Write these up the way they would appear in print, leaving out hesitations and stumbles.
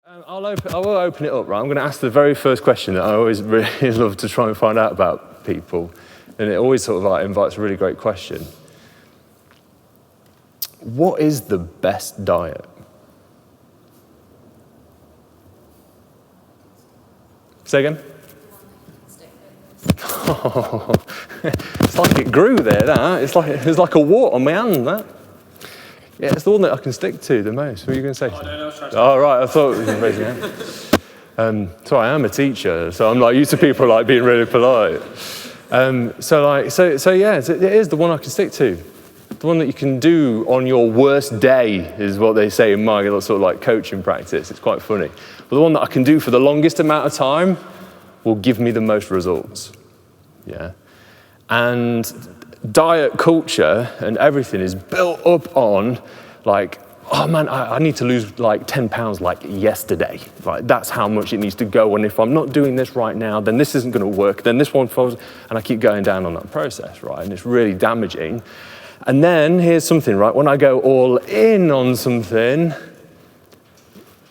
I will open it up, right? I'm going to ask the very first question that I always really love to try and find out about people. And it always sort of like invites a really great question. What is the best diet? Say again? Oh, it's like it grew there, that. It's like a wart on my hand, that. Yeah, it's the one that I can stick to the most. What were you going to say? Oh, no, I was trying to... Oh, right, I thought it was raising your hand. So I am a teacher, so I'm like used to people like being really polite. So yeah, it is the one I can stick to. The one that you can do on your worst day is what they say in my sort of like coaching practice. It's quite funny. But the one that I can do for the longest amount of time will give me the most results. Yeah. And diet culture and everything is built up on like, oh man, I need to lose like 10 pounds like yesterday. Like that's how much it needs to go. And if I'm not doing this right now, then this isn't going to work. Then this one falls, and I keep going down on that process, right? And it's really damaging. And then here's something, right? When I go all in on something,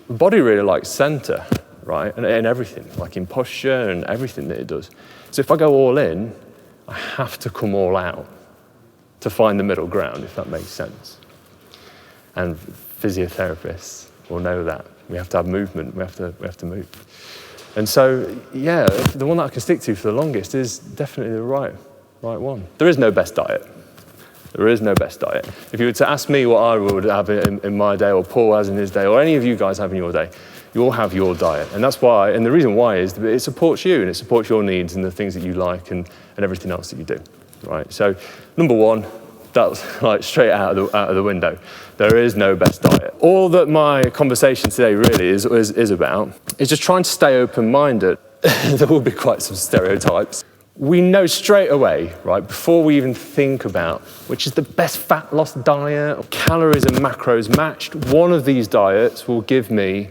the body really likes center, right? And everything, like in posture and everything that it does. So if I go all in, I have to come all out to find the middle ground, if that makes sense. And physiotherapists will know that. We have to have movement, we have to move. And so, yeah, the one that I can stick to for the longest is definitely the right one. There is no best diet. There is no best diet. If you were to ask me what I would have in my day, or Paul has in his day, or any of you guys have in your day, you all have your diet. And that's why, and the reason why is that it supports you, and it supports your needs and the things that you like and everything else that you do, right? So, number one, that's like straight out of the window. There is no best diet. All that my conversation today really is about is just trying to stay open-minded. There will be quite some stereotypes. We know straight away, right, before we even think about which is the best fat loss diet, or calories and macros matched, one of these diets will give me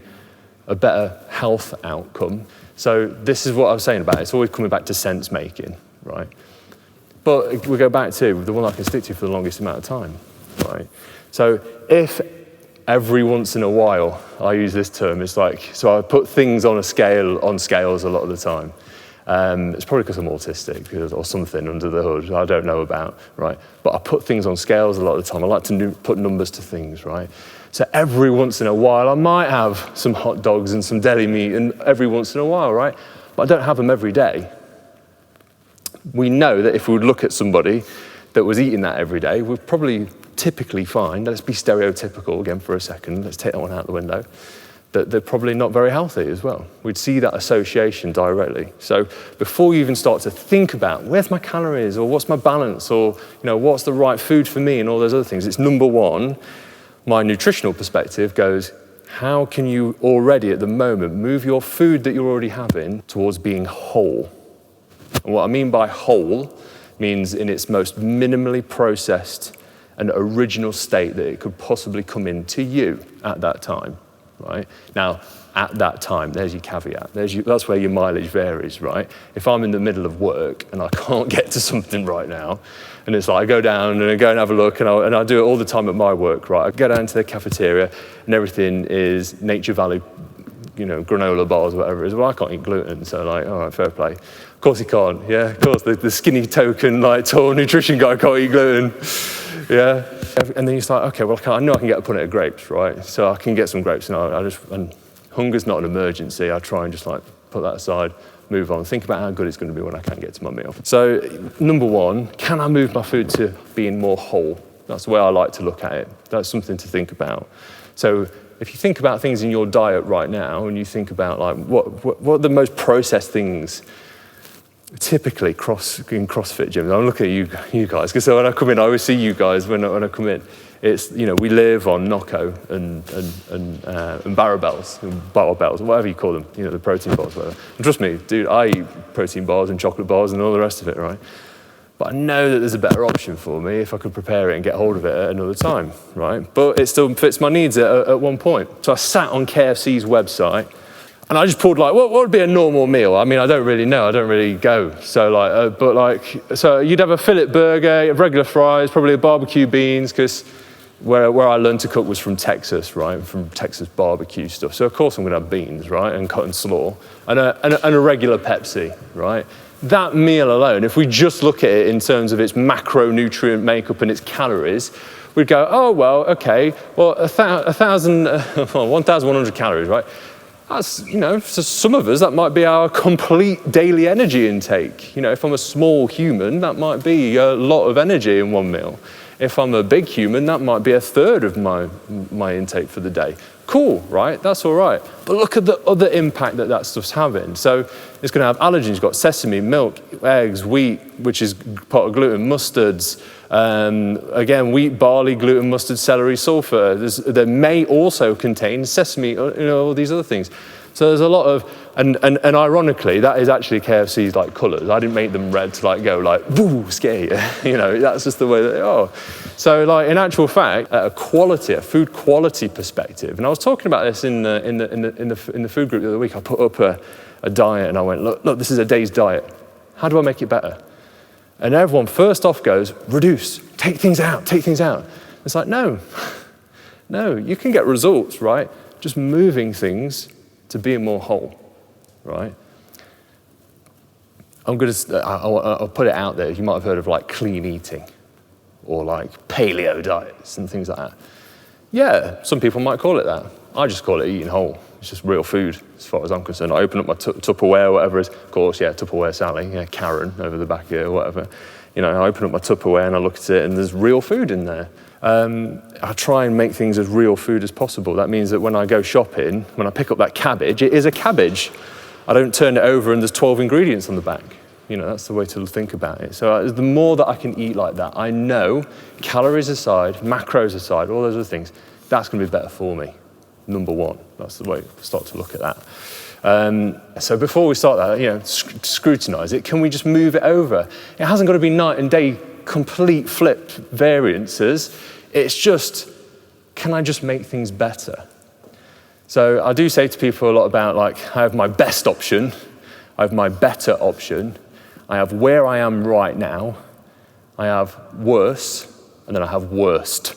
a better health outcome. So this is what I was saying about it. It's always coming back to sense making, right? But we go back to the one I can stick to for the longest amount of time, right? So if every once in a while, I use this term, it's like, so I put things on scales a lot of the time. It's probably because I'm autistic or something under the hood I don't know about, right? But I put things on scales a lot of the time. I like to put numbers to things, right? So every once in a while, I might have some hot dogs and some deli meat, and every once in a while, right? But I don't have them every day. We know that if we would look at somebody that was eating that every day, we'd probably typically find, let's be stereotypical again for a second, let's take that one out the window, that they're probably not very healthy as well. We'd see that association directly. So before you even start to think about where's my calories or what's my balance or what's the right food for me and all those other things, it's number one, my nutritional perspective goes, how can you already at the moment move your food that you're already having towards being whole? And what I mean by whole means in its most minimally processed and original state that it could possibly come into you at that time. Right? Now, at that time, there's your caveat. That's where your mileage varies, right? If I'm in the middle of work and I can't get to something right now, and it's like I go down and I go and have a look, and I do it all the time at my work, right? I go down to the cafeteria and everything is Nature Valley, granola bars, whatever it is. Well, I can't eat gluten, so like, all right, fair play. Of course he can't, yeah, of course. The skinny token, like, tall nutrition guy can't eat gluten, yeah. And then you start, okay, well, I know I can get a punnet of grapes, right? So I can get some grapes, and hunger's not an emergency. I try and just like put that aside, move on, think about how good it's going to be when I can get to my meal. So number one, can I move my food to being more whole? That's the way I like to look at it. That's something to think about. So if you think about things in your diet right now, and you think about like what are the most processed things typically in CrossFit gyms. I'm looking at you guys, because when I come in, I always see you guys when I come in. It's, we live on Nocco and barbells, or whatever you call them, the protein bars, whatever. And trust me, dude, I eat protein bars and chocolate bars and all the rest of it, right? But I know that there's a better option for me if I could prepare it and get hold of it at another time, right? But it still fits my needs at one point. So I sat on KFC's website, and I just pulled like, what would be a normal meal? I mean, I don't really know. I don't really go. So like, so you'd have a fillet burger, regular fries, probably a barbecue beans, because where I learned to cook was from Texas, right? From Texas barbecue stuff. So of course I'm going to have beans, right? And cut and slaw. And a regular Pepsi, right? That meal alone, if we just look at it in terms of its macronutrient makeup and its calories, we'd go, oh, well, okay, well, 1,100 calories, right? That's, for some of us, that might be our complete daily energy intake. If I'm a small human, that might be a lot of energy in one meal. If I'm a big human, that might be a third of my intake for the day. Cool, right? That's all right. But look at the other impact that stuff's having. So it's going to have allergens. You've got sesame, milk, eggs, wheat, which is part of gluten, mustards. Again, wheat, barley, gluten, mustard, celery, sulfur. They may also contain sesame, all these other things. So there's a lot of, and ironically, that is actually KFC's like colours. I didn't make them red to like go like, woo, scare you. That's just the way that they are. So like in actual fact, at a food quality perspective, and I was talking about this in the food group the other week. I put up a diet and I went, look, this is a day's diet. How do I make it better? And everyone first off goes, reduce, take things out. It's like, no, you can get results, right? Just moving things to being more whole, right? I'll put it out there. You might have heard of like clean eating or like paleo diets and things like that. Yeah, some people might call it that. I just call it eating whole. It's just real food as far as I'm concerned. I open up my Tupperware, whatever it is. Of course, yeah, Tupperware Sally, yeah, Karen over the back here, whatever. I open up my Tupperware and I look at it and there's real food in there. I try and make things as real food as possible. That means that when I go shopping, when I pick up that cabbage, it is a cabbage. I don't turn it over and there's 12 ingredients on the back. That's the way to think about it. So the more that I can eat like that, I know, calories aside, macros aside, all those other things, that's going to be better for me. Number one. That's the way to start to look at that. So before we start that, scrutinize it, can we just move it over? It hasn't got to be night and day complete flipped variances. It's just, can I just make things better? So I do say to people a lot about like, I have my best option, I have my better option, I have where I am right now, I have worse, and then I have worst.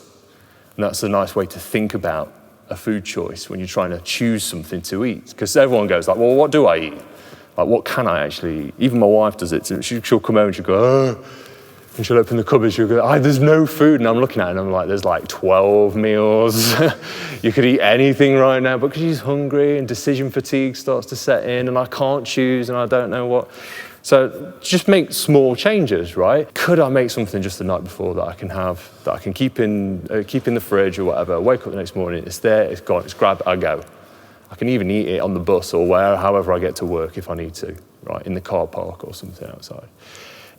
And that's a nice way to think about a food choice when you're trying to choose something to eat. Because everyone goes like, well, what do I eat? Like, what can I actually eat? Even my wife does it. She'll come home and she'll go, oh, and she'll open the cupboard, she'll go, there's no food. And I'm looking at it and I'm like, there's like 12 meals. You could eat anything right now. But because she's hungry and decision fatigue starts to set in and I can't choose and I don't know what. So just make small changes, right? Could I make something just the night before that I can have, that I can keep in the fridge or whatever, wake up the next morning, it's there, it's gone, it's grab, I go. I can even eat it on the bus or however I get to work if I need to, right? In the car park or something outside.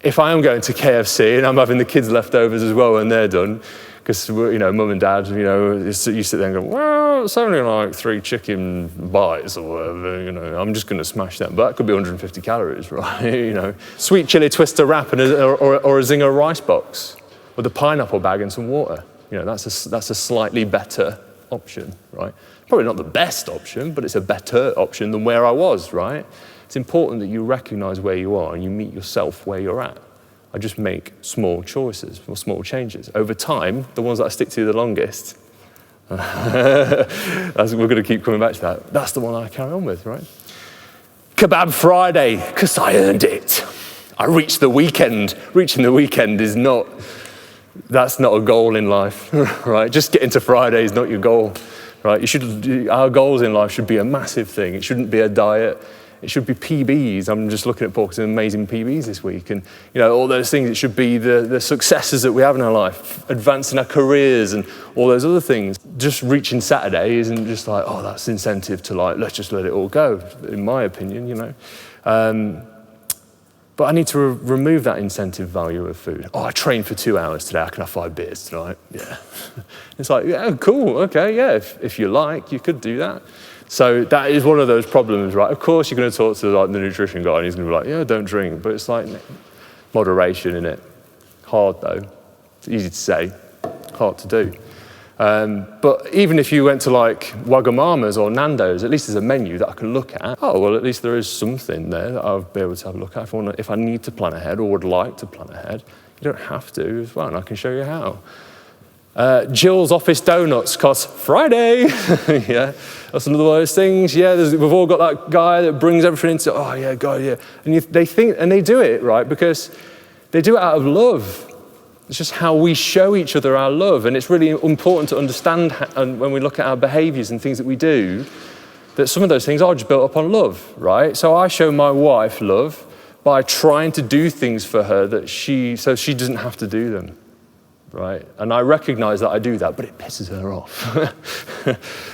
If I am going to KFC and I'm having the kids' leftovers as well when they're done, because, mum and dad, you sit there and go, well, it's only like 3 chicken bites or whatever, I'm just going to smash them. But that could be 150 calories, right? Sweet chili twister wrap or a Zinger rice box with a pineapple bag and some water. That's a slightly better option, right? Probably not the best option, but it's a better option than where I was, right? It's important that you recognize where you are and you meet yourself where you're at. I just make small choices or small changes. Over time, the ones that I stick to the longest, we're going to keep coming back to that. That's the one I carry on with, right? Kebab Friday, because I earned it. I reached the weekend. Reaching the weekend that's not a goal in life, right? Just getting to Friday is not your goal, right? Our goals in life should be a massive thing. It shouldn't be a diet. It should be PBs. I'm just looking at some amazing PBs this week. And, all those things, it should be the successes that we have in our life, advancing our careers and all those other things. Just reaching Saturday isn't just like, that's incentive to like, let's just let it all go, in my opinion, But I need to remove that incentive value of food. I trained for 2 hours today, I can have 5 beers tonight. Yeah. It's like, yeah, cool, okay, yeah, if you like, you could do that. So that is one of those problems, right? Of course, you're going to talk to like the nutrition guy and he's going to be like, yeah, don't drink. But it's like moderation in it. Hard though. It's easy to say, hard to do. But even if you went to like Wagamama's or Nando's, at least there's a menu that I can look at. At least there is something there that I'll be able to have a look at if I need to plan ahead or would like to plan ahead. You don't have to as well, and I can show you how. Jill's office donuts cost Friday. Yeah, that's another one of those things. Yeah, we've all got that guy that brings everything into, oh yeah, God, yeah. And they think, and they do it, right, because they do it out of love. It's just how we show each other our love. And it's really important to understand when we look at our behaviors and things that we do, that some of those things are just built up on love, right? So I show my wife love by trying to do things for her so she doesn't have to do them, right? And I recognize that I do that, but it pisses her off.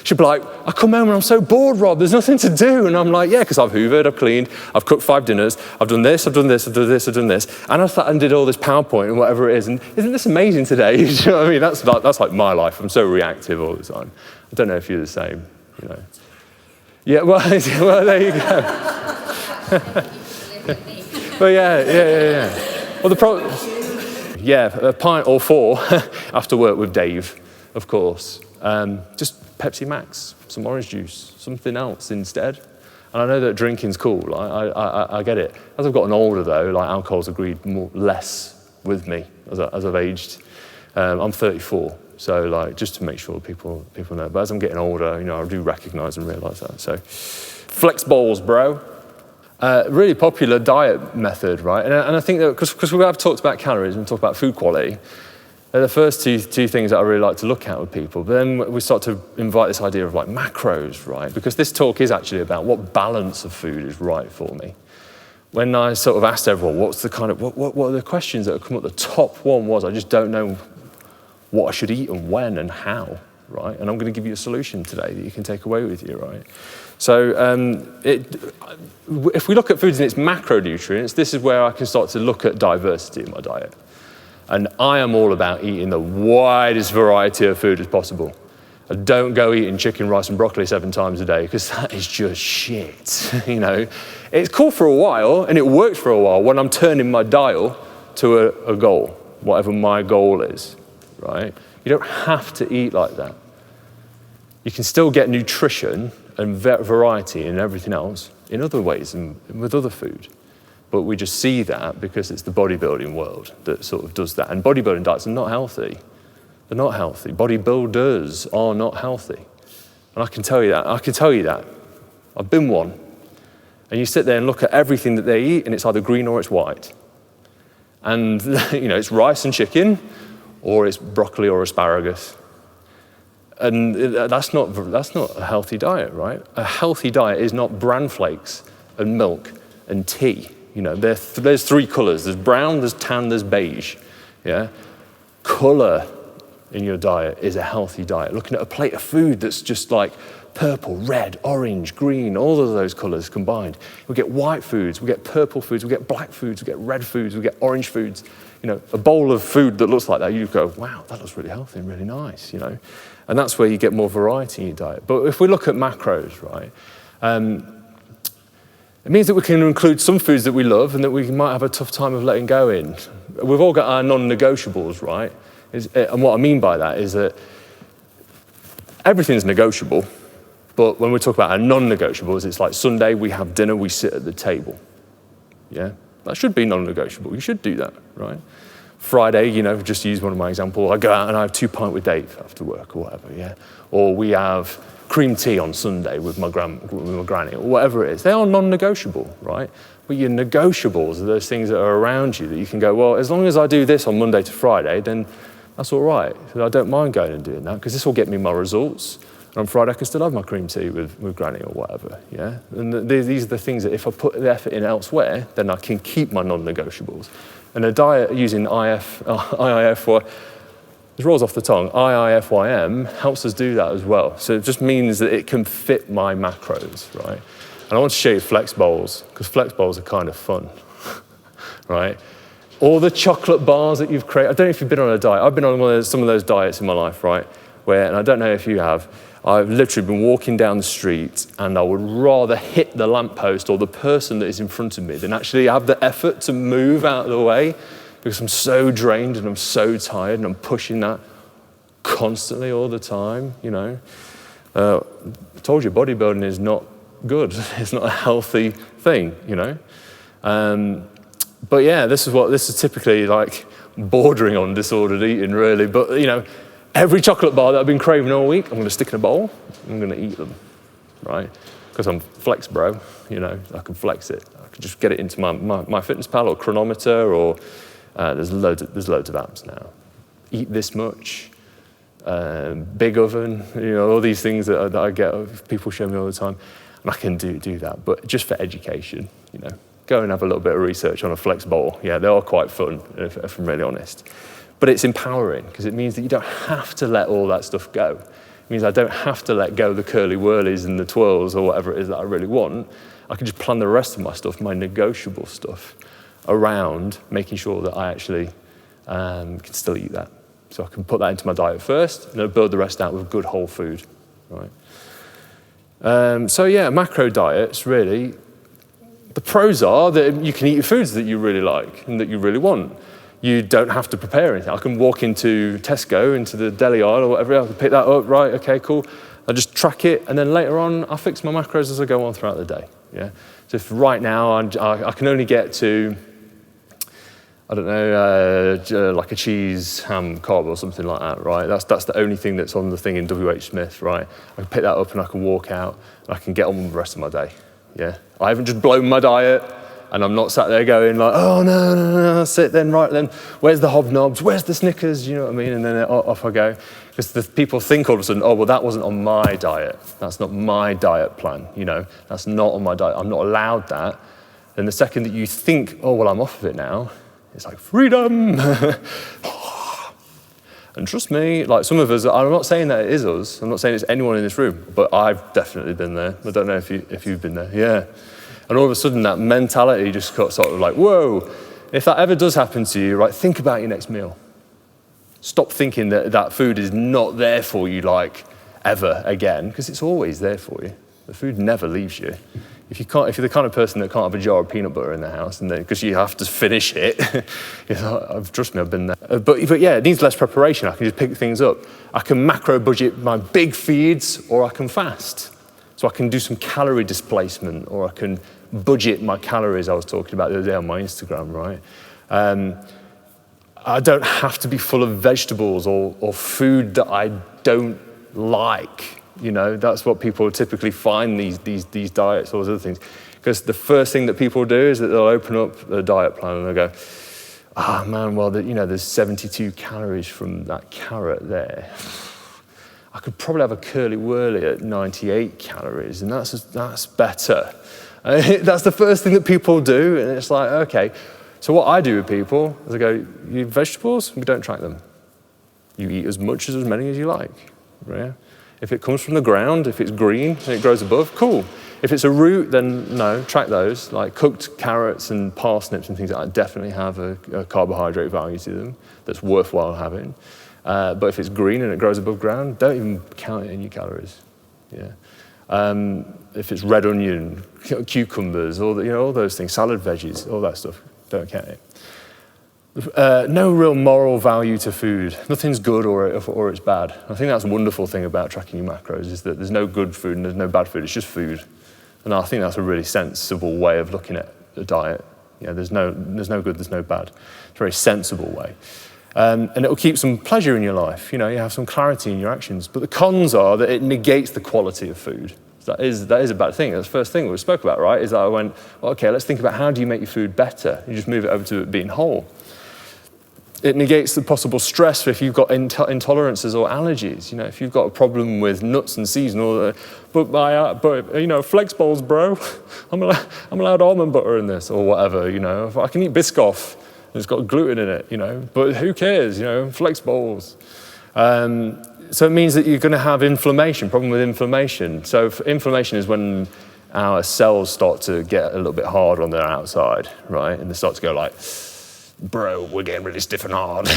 She'll be like, I come home and I'm so bored, Rob, there's nothing to do. And I'm like, yeah, because I've hoovered, I've cleaned, I've cooked 5 dinners, I've done this, I've done this, I've done this, I've done this. And I sat and did all this PowerPoint and whatever it is. And isn't this amazing today? You know what I mean? That's like my life. I'm so reactive all the time. I don't know if you're the same, you know. Yeah, well, there you go. Well, yeah. Well, the problem, yeah, a pint or 4 after work with Dave, of course. Just Pepsi Max, some orange juice, something else instead. And I know that drinking's cool. I get it. As I've gotten older, though, like alcohol's agreed less with me as I've aged. I'm 34. So, like, just to make sure people know. But as I'm getting older, you know, I do recognise and realise that. So, flex bowls, bro. Really popular diet method, right? And I think that because we have talked about calories and talked about food quality, they're the first two things that I really like to look at with people. But then we start to invite this idea of like macros, right? Because this talk is actually about what balance of food is right for me. When I sort of asked everyone, what's the kind of what are the questions that have come up? The top one was, I just don't know what I should eat and when and how, right? And I'm going to give you a solution today that you can take away with you, right? So if we look at foods and its macronutrients, this is where I can start to look at diversity in my diet. And I am all about eating the widest variety of food as possible. I don't go eating chicken, rice, and broccoli 7 times a day because that is just shit, you know? It's cool for a while, and it works for a while when I'm turning my dial to a goal, whatever my goal is. Right? You don't have to eat like that. You can still get nutrition and variety and everything else in other ways and with other food. But we just see that because it's the bodybuilding world that sort of does that. And bodybuilding diets are not healthy. They're not healthy. Bodybuilders are not healthy. And I can tell you that. I've been one. And you sit there and look at everything that they eat and it's either green or it's white. And, you know, it's rice and chicken, or it's broccoli or asparagus. And that's not a healthy diet, right? A healthy diet is not bran flakes and milk and tea. You know, there's 3 colors. There's brown, there's tan, there's beige. Yeah? Color in your diet is a healthy diet. Looking at a plate of food that's just like purple, red, orange, green, all of those colors combined. We get white foods, we get purple foods, we get black foods, we get red foods, we get orange foods. You know, a bowl of food that looks like that, you go, wow, that looks really healthy and really nice, you know. And that's where you get more variety in your diet. But if we look at macros, right, it means that we can include some foods that we love and that we might have a tough time of letting go in. We've all got our non-negotiables, right? And what I mean by that is that everything's negotiable, but when we talk about our non-negotiables, it's like Sunday, we have dinner, we sit at the table, yeah? That should be non-negotiable. You should do that, right? Friday, you know, just use one of my examples. I go out and I have 2 pints with Dave after work or whatever, yeah? Or we have cream tea on Sunday with my granny or whatever it is. They are non-negotiable, right? But your negotiables are those things that are around you that you can go, well, as long as I do this on Monday to Friday, then that's all right. So I don't mind going and doing that because this will get me my results. And on Friday, I can still have my cream tea with granny or whatever, yeah? And these are the things that if I put the effort in elsewhere, then I can keep my non-negotiables. And a diet using IIF, this rolls off the tongue, IIFYM helps us do that as well. So it just means that it can fit my macros, right? And I want to show you flex bowls, because flex bowls are kind of fun, right? All the chocolate bars that you've created, I don't know if you've been on a diet. I've been on some of those diets in my life, right? And I don't know if you have, I've literally been walking down the street and I would rather hit the lamppost or the person that is in front of me than actually have the effort to move out of the way because I'm so drained and I'm so tired and I'm pushing that constantly all the time, you know. I told you, bodybuilding is not good. It's not a healthy thing, you know. But yeah, this is typically like bordering on disordered eating, really. But, you know, every chocolate bar that I've been craving all week, I'm going to stick in a bowl, I'm going to eat them, right? Because I'm flex bro, I can flex it. I can just get it into my fitness pal or chronometer, or there's loads of apps now. Eat this much, big oven, all these things that I get, people show me all the time. And I can do that, but just for education, go and have a little bit of research on a flex bowl. Yeah, they are quite fun, if I'm really honest. But it's empowering, because it means that you don't have to let all that stuff go. It means I don't have to let go the curly whirlies and the twirls or whatever it is that I really want. I can just plan the rest of my stuff, my negotiable stuff, around making sure that I actually can still eat that. So I can put that into my diet first, and then build the rest out with good whole food, right? Macro diets, really, the pros are that you can eat foods that you really like and that you really want. You don't have to prepare anything. I can walk into Tesco, into the deli aisle or whatever, I can pick that up, right, okay, cool. I just track it, and then later on, I'll fix my macros as I go on throughout the day, yeah? So if right now, I can only get to, I don't know, like a cheese, ham, carb or something like that, right? That's the only thing that's on the thing in WH Smith, right? I can pick that up and I can walk out and I can get on with the rest of my day, yeah? I haven't just blown my diet, and I'm not sat there going like, oh, no, sit then, right then, where's the hobnobs, where's the Snickers, you know what I mean? And then off I go. Because the people think all of a sudden, oh, well, that wasn't on my diet. That's not my diet plan, that's not on my diet. I'm not allowed that. And the second that you think, oh, well, I'm off of it now, it's like, freedom. And trust me, like some of us, I'm not saying that it is us, I'm not saying it's anyone in this room, but I've definitely been there. I don't know if you've been there, yeah. And all of a sudden that mentality just got sort of like, whoa, if that ever does happen to you, right, think about your next meal. Stop thinking that food is not there for you like ever again, because it's always there for you. The food never leaves you. If you're the kind of person that can't have a jar of peanut butter in the house, and because you have to finish it, trust me, I've been there. But yeah, it needs less preparation. I can just pick things up. I can macro budget my big feeds, or I can fast. So I can do some calorie displacement, or I can budget my calories I was talking about the other day on my Instagram, right? I don't have to be full of vegetables or food that I don't like. That's what people typically find these diets or those other things. Because the first thing that people do is that they'll open up the diet plan and they'll go, man, well, there's 72 calories from that carrot there. I could probably have a curly whirly at 98 calories, and that's better. That's the first thing that people do, and it's like, okay. So what I do with people is I go, you eat vegetables? We don't track them. You eat as many as you like, right? If it comes from the ground, if it's green and it grows above, cool. If it's a root, then no, track those. Like cooked carrots and parsnips and things like that definitely have a carbohydrate value to them that's worthwhile having. But if it's green and it grows above ground, don't even count it in your calories. Yeah. If it's red onion, cucumbers, all those things, salad veggies, all that stuff, don't count it. No real moral value to food. Nothing's good or it's bad. I think that's a wonderful thing about tracking your macros, is that there's no good food and there's no bad food. It's just food. And I think that's a really sensible way of looking at a diet. There's no good, there's no bad. It's a very sensible way. And it'll keep some pleasure in your life. You have some clarity in your actions. But the cons are that it negates the quality of food. So that is a bad thing. That's the first thing we spoke about, right? Is that I went, well, okay, let's think about how do you make your food better? You just move it over to it being whole. It negates the possible stress if you've got intolerances or allergies. If you've got a problem with nuts and seeds and all that. But flex bowls, bro. I'm allowed almond butter in this or whatever. If I can eat Biscoff. It's got gluten in it, but who cares, flex bowls. So it means that you're going to have problem with inflammation. So inflammation is when our cells start to get a little bit hard on their outside, right? And they start to go like, bro, we're getting really stiff and hard.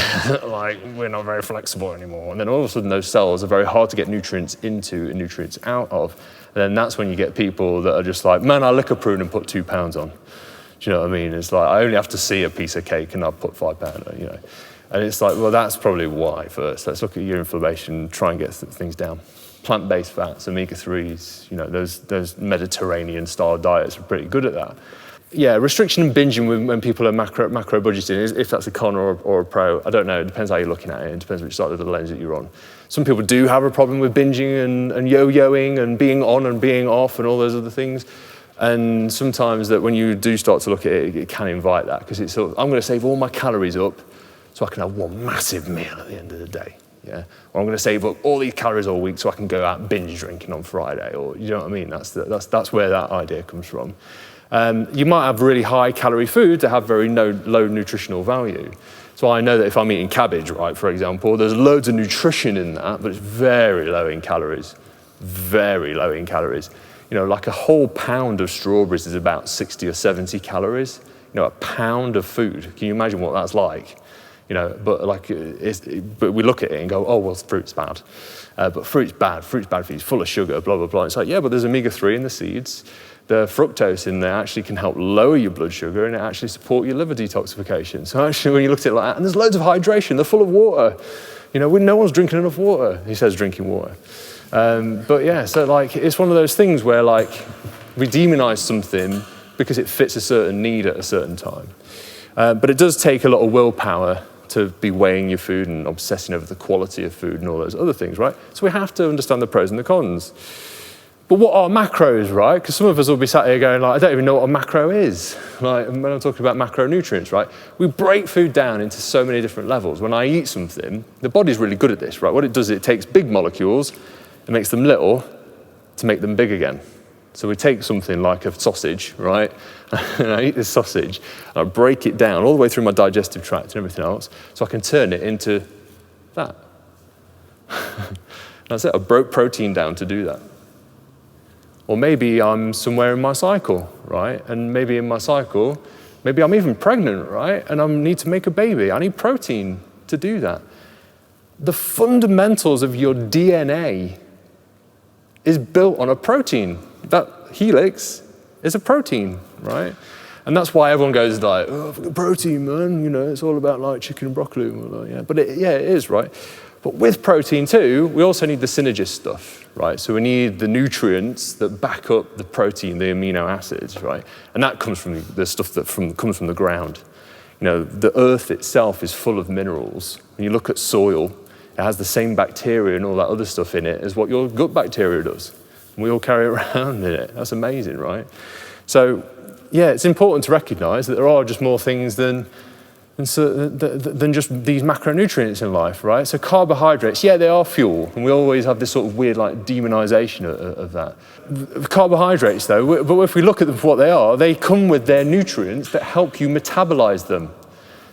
Like, we're not very flexible anymore. And then all of a sudden those cells are very hard to get nutrients into and nutrients out of. And then that's when you get people that are just like, man, I'll lick a prune and put 2 pounds on. Do you know what I mean? It's like, I only have to see a piece of cake and I'll put 5 pounds, And it's like, well, that's probably why first. Let's look at your inflammation, try and get things down. Plant-based fats, omega-3s, those Mediterranean-style diets are pretty good at that. Yeah, restriction and binging when people are macro budgeting, if that's a con or a pro, I don't know. It depends how you're looking at it. It depends which side of the lens that you're on. Some people do have a problem with binging and yo-yoing and being on and being off and all those other things. And sometimes that when you do start to look at it, it can invite that, because it's sort of, I'm going to save all my calories up so I can have one massive meal at the end of the day. Yeah, or I'm going to save up all these calories all week so I can go out binge drinking on Friday, or you know what I mean? That's where that idea comes from. You might have really high calorie food that have very low nutritional value. So I know that if I'm eating cabbage, right, for example, there's loads of nutrition in that, but it's very low in calories. Very low in calories. You know, like a whole pound of strawberries is about 60 or 70 calories. You know, a pound of food. Can you imagine what that's like? You know, but we look at it and go, oh, well, fruit's bad. But fruit's bad for you, it's full of sugar, blah, blah, blah. It's like, yeah, but there's omega-3 in the seeds. The fructose in there actually can help lower your blood sugar, and it actually support your liver detoxification. So actually, when you look at it like that, and there's loads of hydration, they're full of water. You know, no one's drinking enough water. He says drinking water. But yeah, so like, it's one of those things where like, we demonize something because it fits a certain need at a certain time. But it does take a lot of willpower to be weighing your food and obsessing over the quality of food and all those other things, right? So we have to understand the pros and the cons. But what are macros, right? Because some of us will be sat here going like, I don't even know what a macro is. Like when I'm talking about macronutrients, right? We break food down into so many different levels. When I eat something, the body's really good at this, right? What it does is it takes big molecules and makes them little to make them big again. So we take something like a sausage, right? And I eat this sausage, and I break it down all the way through my digestive tract and everything else, so I can turn it into that. That's it, I broke protein down to do that. Or maybe I'm somewhere in my cycle, right? And maybe in my cycle, maybe I'm even pregnant, right? And I need to make a baby. I need protein to do that. The fundamentals of your DNA is built on a protein. That helix is a protein, right? And that's why everyone goes like, oh, protein, man, you know, it's all about like chicken and broccoli. Like, yeah. But it is, right? But with protein too, we also need the synergist stuff, right? So we need the nutrients that back up the protein, the amino acids, right? And that comes from the stuff that comes from the ground. You know, the earth itself is full of minerals. When you look at soil, it has the same bacteria and all that other stuff in it as what your gut bacteria does. And we all carry it around in it. That's amazing, right? So, yeah, it's important to recognize that there are just more things than just these macronutrients in life, right? So carbohydrates, yeah, they are fuel, and we always have this sort of weird like demonization of that. Carbohydrates though, but if we look at them for what they are, they come with their nutrients that help you metabolize them.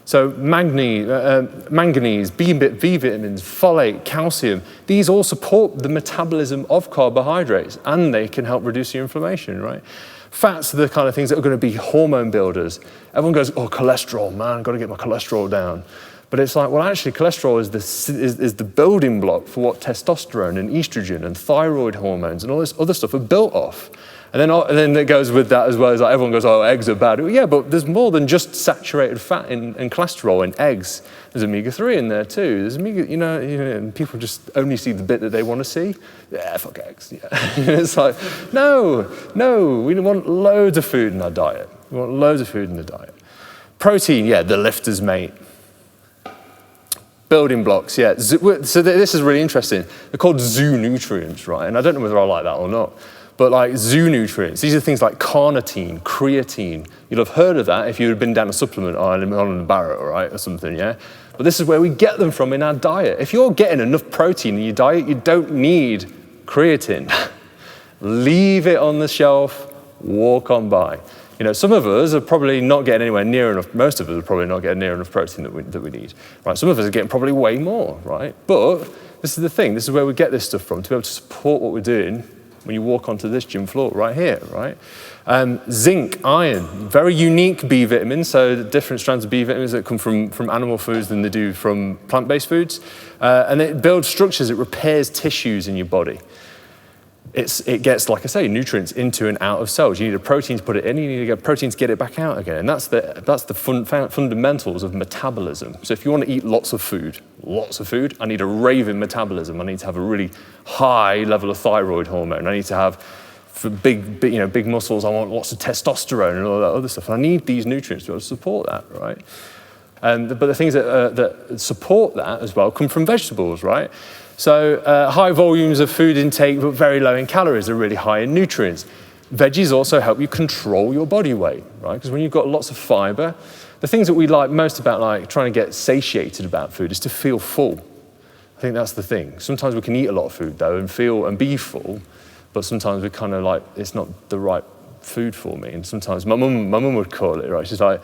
So manganese, B vitamins, folate, calcium, these all support the metabolism of carbohydrates, and they can help reduce your inflammation, right? Fats are the kind of things that are going to be hormone builders. Everyone goes, oh, cholesterol, man, I've got to get my cholesterol down. But it's like, well, actually, cholesterol is the building block for what testosterone and estrogen and thyroid hormones and all this other stuff are built off. And then it goes with that as well as like everyone goes, oh, eggs are bad. Well, yeah, but there's more than just saturated fat and cholesterol in eggs. There's omega-3 in there too. There's omega, you know, and people just only see the bit that they want to see. Yeah, fuck eggs. Yeah. It's like, no, we want loads of food in our diet. We want loads of food in the diet. Protein, yeah, the lifter's mate. Building blocks, yeah. So this is really interesting. They're called zoonutrients, right? And I don't know whether I like that or not. But like zoonutrients, these are things like carnitine, creatine. You'll have heard of that if you've been down a supplement aisle on Barrett, right, or something, yeah? But this is where we get them from in our diet. If you're getting enough protein in your diet, you don't need creatine. Leave it on the shelf, walk on by. You know, some of us are probably not getting anywhere near enough, most of us are probably not getting near enough protein that we need, right? Some of us are getting probably way more, right? But this is the thing, this is where we get this stuff from, to be able to support what we're doing when you walk onto this gym floor right here, right? Zinc, iron, very unique B vitamins, so different strands of B vitamins that come from animal foods than they do from plant-based foods. And it builds structures, it repairs tissues in your body. It gets, like I say, nutrients into and out of cells. You need a protein to put it in, you need to get protein to get it back out again. And that's the fundamentals of metabolism. So if you want to eat lots of food, I need a raving metabolism. I need to have a really high level of thyroid hormone. I need to have for big muscles, I want lots of testosterone and all that other stuff. And I need these nutrients to be able to support that, right? But the things that support that as well come from vegetables, right? So high volumes of food intake, but very low in calories, are really high in nutrients. Veggies also help you control your body weight, right? Because when you've got lots of fiber, the things that we like most about like trying to get satiated about food is to feel full. I think that's the thing. Sometimes we can eat a lot of food though and be full, but sometimes we kind of like, it's not the right food for me. And sometimes my mum would call it, right? She's like,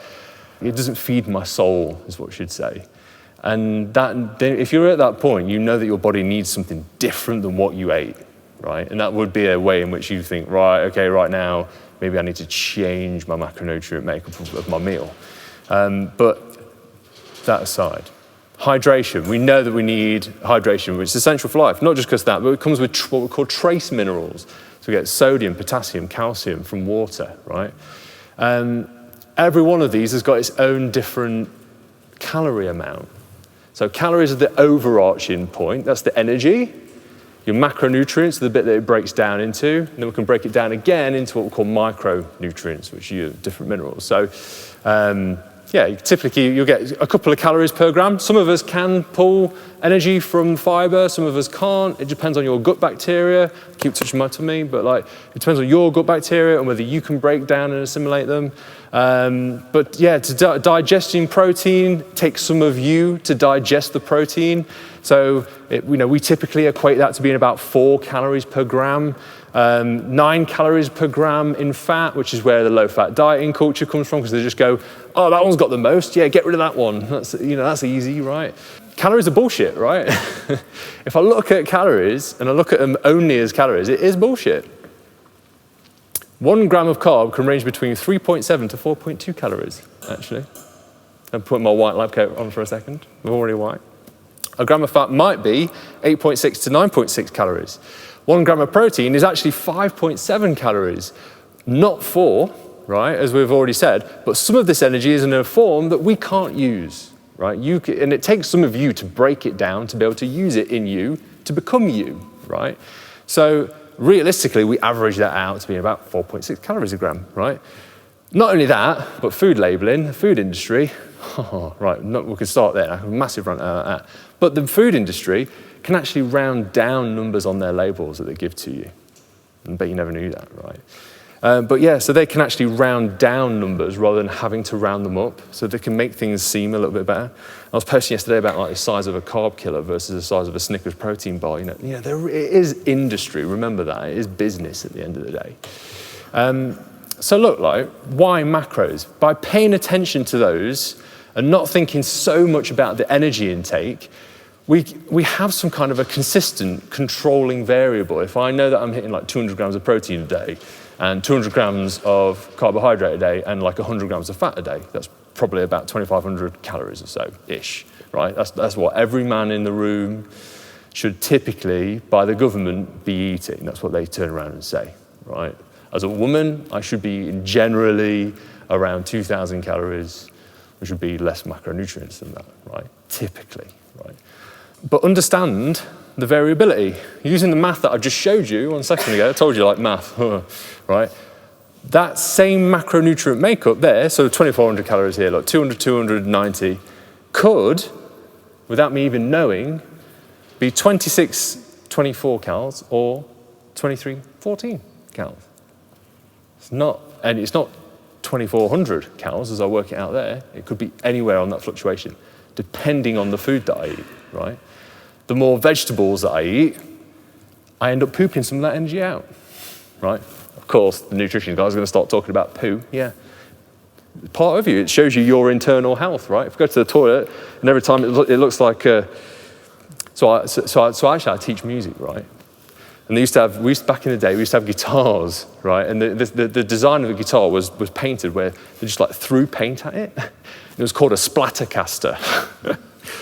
it doesn't feed my soul, is what she'd say. And that, if you're at that point, you know that your body needs something different than what you ate, right? And that would be a way in which you think, right, okay, right now, maybe I need to change my macronutrient makeup of my meal. But that aside, hydration. We know that we need hydration, which is essential for life, not just because of that, but it comes with what we call trace minerals. So we get sodium, potassium, calcium from water, right? Every one of these has got its own different calorie amount. So calories are the overarching point. That's the energy. Your macronutrients are the bit that it breaks down into. And then we can break it down again into what we call micronutrients, which are different minerals. So typically you'll get a couple of calories per gram. Some of us can pull energy from fiber, some of us can't. It depends on your gut bacteria. I keep touching my tummy, but like it depends on your gut bacteria and whether you can break down and assimilate them. But yeah, digesting protein takes some of you to digest the protein. So we typically equate that to being about 4 calories per gram. 9 calories per gram in fat, which is where the low-fat dieting culture comes from, because they just go, oh, that one's got the most, yeah, get rid of that one. That's easy, right? Calories are bullshit, right? If I look at calories, and I look at them only as calories, it is bullshit. 1 gram of carb can range between 3.7 to 4.2 calories, actually. I'll put my white lab coat on for a second. I'm already white. A gram of fat might be 8.6 to 9.6 calories. 1 gram of protein is actually 5.7 calories, not 4, right, as we've already said, but some of this energy is in a form that we can't use, right? And it takes some of you to break it down to be able to use it in you to become you, right? So realistically, we average that out to be about 4.6 calories a gram, right? Not only that, but food labeling, the food industry, we can start there, a massive rant out of that. But the food industry can actually round down numbers on their labels that they give to you. I bet you never knew that, right? So they can actually round down numbers rather than having to round them up, so they can make things seem a little bit better. I was posting yesterday about like the size of a carb killer versus the size of a Snickers protein bar. It is industry, remember that. It is business at the end of the day. So look, like, why macros? By paying attention to those and not thinking so much about the energy intake, we have some kind of a consistent controlling variable. If I know that I'm hitting like 200 grams of protein a day and 200 grams of carbohydrate a day and like 100 grams of fat a day, that's probably about 2,500 calories or so-ish, right? That's what every man in the room should typically, by the government, be eating. That's what they turn around and say, right? As a woman, I should be generally around 2,000 calories, which would be less macronutrients than that, right? Typically, right? But understand the variability. Using the math that I just showed you 1 second ago, I told you like math, right? That same macronutrient makeup there, so 2,400 calories here, like 200, 290, could, without me even knowing, be 26, 24 calories or 23, 14 calories. It's not 2,400 calories as I work it out there. It could be anywhere on that fluctuation, depending on the food that I eat, right? The more vegetables that I eat, I end up pooping some of that energy out, right? Of course, the nutrition guys are going to start talking about poo, yeah. Part of you, it shows you your internal health, right? If you go to the toilet, and every time it looks like, so actually I teach music, right? And back in the day, we used to have guitars, right? And the design of the guitar was painted where they just like threw paint at it. It was called a splattercaster.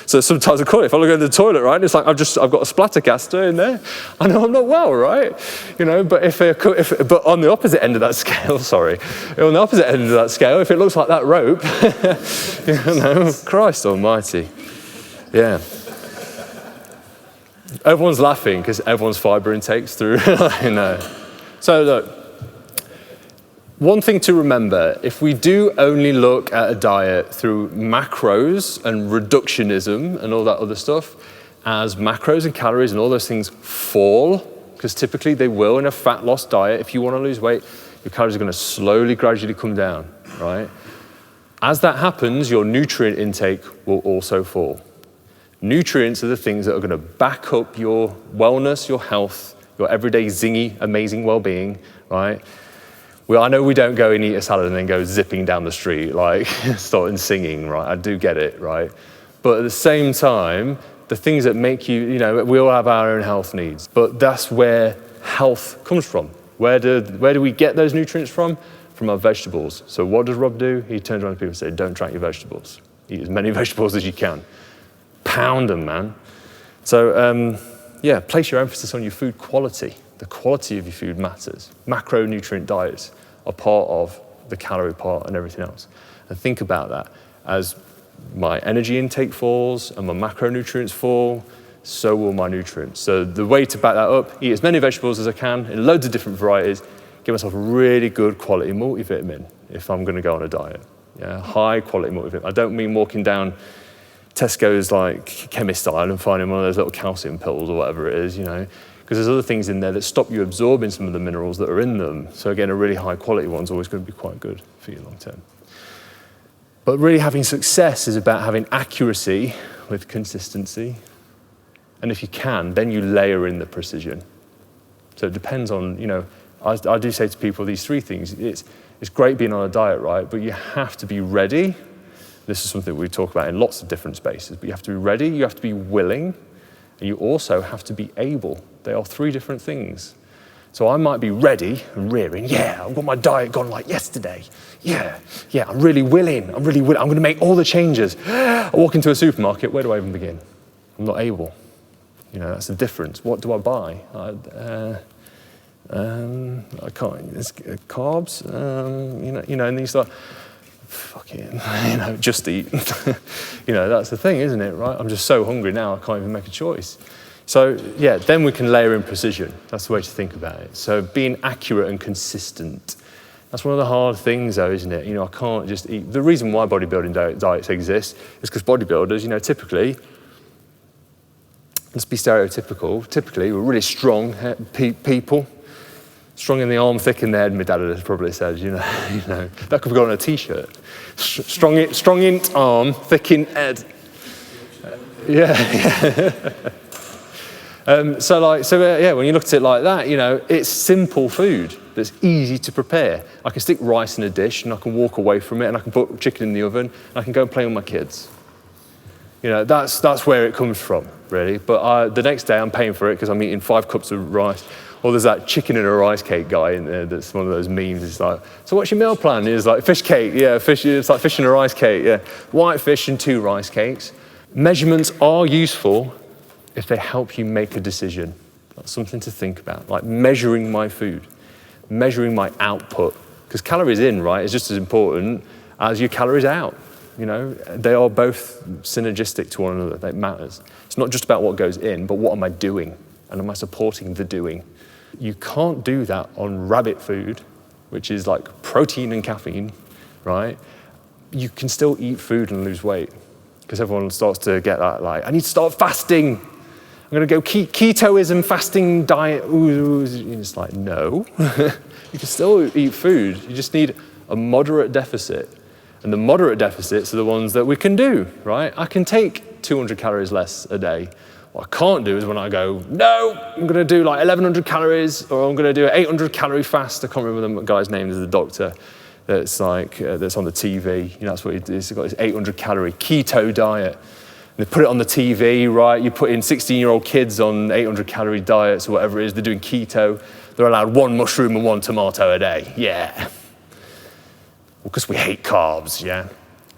So sometimes I call it, if I look at the toilet, right, it's like I've got a splattercaster in there. I know I'm not well, right? But but on the opposite end of that scale, if it looks like that rope, Christ almighty. Yeah. Everyone's laughing because everyone's fiber intake's through. So look, One thing to remember, if we do only look at a diet through macros and reductionism and all that other stuff, as macros and calories and all those things fall, because typically they will in a fat loss diet, if you want to lose weight, your calories are going to slowly, gradually come down, right? As that happens, your nutrient intake will also fall. Nutrients are the things that are going to back up your wellness, your health, your everyday zingy, amazing well-being, right? Well, I know we don't go and eat a salad and then go zipping down the street, like starting singing, right? I do get it, right? But at the same time, the things that make you, we all have our own health needs, but that's where health comes from. Where do we get those nutrients from? From our vegetables. So what does Rob do? He turns around to people and says, don't track your vegetables. Eat as many vegetables as you can. Pound them, man. So, place your emphasis on your food quality. The quality of your food matters. Macronutrient diets are part of the calorie part and everything else. And think about that. As my energy intake falls and my macronutrients fall, so will my nutrients. So the way to back that up, eat as many vegetables as I can in loads of different varieties, give myself a really good quality multivitamin if I'm going to go on a diet. Yeah, high quality multivitamin. I don't mean walking down Tesco's like chemist aisle and finding one of those little calcium pills or whatever it is, because there's other things in there that stop you absorbing some of the minerals that are in them. So again, a really high quality one's always going to be quite good for you long term. But really having success is about having accuracy with consistency. And if you can, then you layer in the precision. So it depends on, I do say to people these three things. It's great being on a diet, right? But you have to be ready. This is something we talk about in lots of different spaces, but you have to be ready, you have to be willing, and you also have to be able. They are three different things. So I might be ready and rearing, I've got my diet gone like yesterday. I'm really willing, I'm going to make all the changes. I walk into a supermarket, where do I even begin? I'm not able. That's the difference. What do I buy? I can't, it's carbs, and these are, just eat. That's the thing, isn't it, right? I'm just so hungry now, I can't even make a choice. So, then we can layer in precision. That's the way to think about it. So being accurate and consistent. That's one of the hard things, though, isn't it? I can't just eat. The reason why bodybuilding diets exist is because bodybuilders, typically, let's be stereotypical, typically we're really strong people. Strong in the arm, thick in the head, my dad has probably said, that could go on a t-shirt. Strong in arm, thick in head. When you look at it like that, it's simple food that's easy to prepare. I can stick rice in a dish and I can walk away from it and I can put chicken in the oven and I can go and play with my kids. That's where it comes from, really. But the next day I'm paying for it because I'm eating 5 cups of rice. Or there's that chicken and a rice cake guy in there that's one of those memes. It's like, so what's your meal plan? It's like fish cake, fish. It's like fish and a rice cake, White fish and 2 rice cakes. Measurements are useful if they help you make a decision. That's something to think about, like measuring my food, measuring my output. Because calories in, right, is just as important as your calories out. They are both synergistic to one another. That matters. It's not just about what goes in, but what am I doing? And am I supporting the doing? You can't do that on rabbit food, which is like protein and caffeine, right? You can still eat food and lose weight because everyone starts to get that like, I need to start fasting. I'm going to go ketoism fasting diet. Ooh, it's like, no. You can still eat food. You just need a moderate deficit. And the moderate deficits are the ones that we can do, right? I can take 200 calories less a day. What I can't do is when I go, no, I'm going to do like 1,100 calories, or I'm going to do an 800 calorie fast. I can't remember the guy's name, is the doctor that's like, that's on the TV. That's what he's got his 800 calorie keto diet. And they put it on the TV, right? You put in 16-year-old kids on 800 calorie diets or whatever it is. They're doing keto. They're allowed 1 mushroom and 1 tomato a day. Yeah. Because we hate carbs,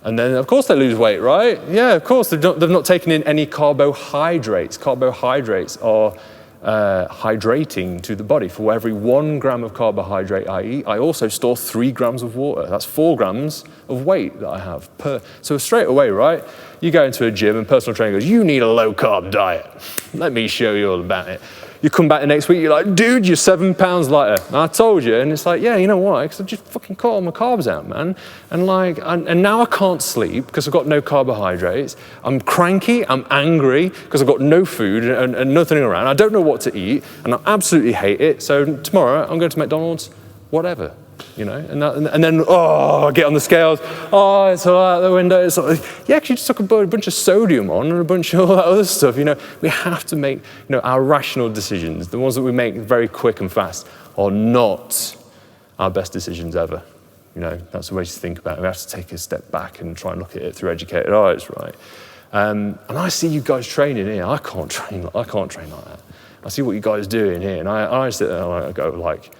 And then, of course, they lose weight, right? Yeah, of course. They've not taken in any carbohydrates. Carbohydrates are hydrating to the body. For every 1 gram of carbohydrate I eat, I also store 3 grams of water. That's 4 grams of weight that I have per. So straight away, right? You go into a gym and personal trainer goes, you need a low-carb diet. Let me show you all about it. You come back the next week, you're like, dude, you're 7 pounds lighter. And I told you. And it's like, yeah, you know why? Because I just fucking cut all my carbs out, man. And like, and now I can't sleep because I've got no carbohydrates. I'm cranky, I'm angry because I've got no food and nothing around. I don't know what to eat, and I absolutely hate it. So tomorrow, I'm going to McDonald's, whatever. You know, and then, I get on the scales, it's all out the window. It's like, yeah, because you just took a bunch of sodium on and a bunch of all that other stuff. You know, we have to make, our rational decisions. The ones that we make very quick and fast are not our best decisions ever. That's the way to think about it. We have to take a step back and try and look at it through educated eyes, right? And I see you guys training here. I can't train like that. I see what you guys doing here, and I sit there and I go like,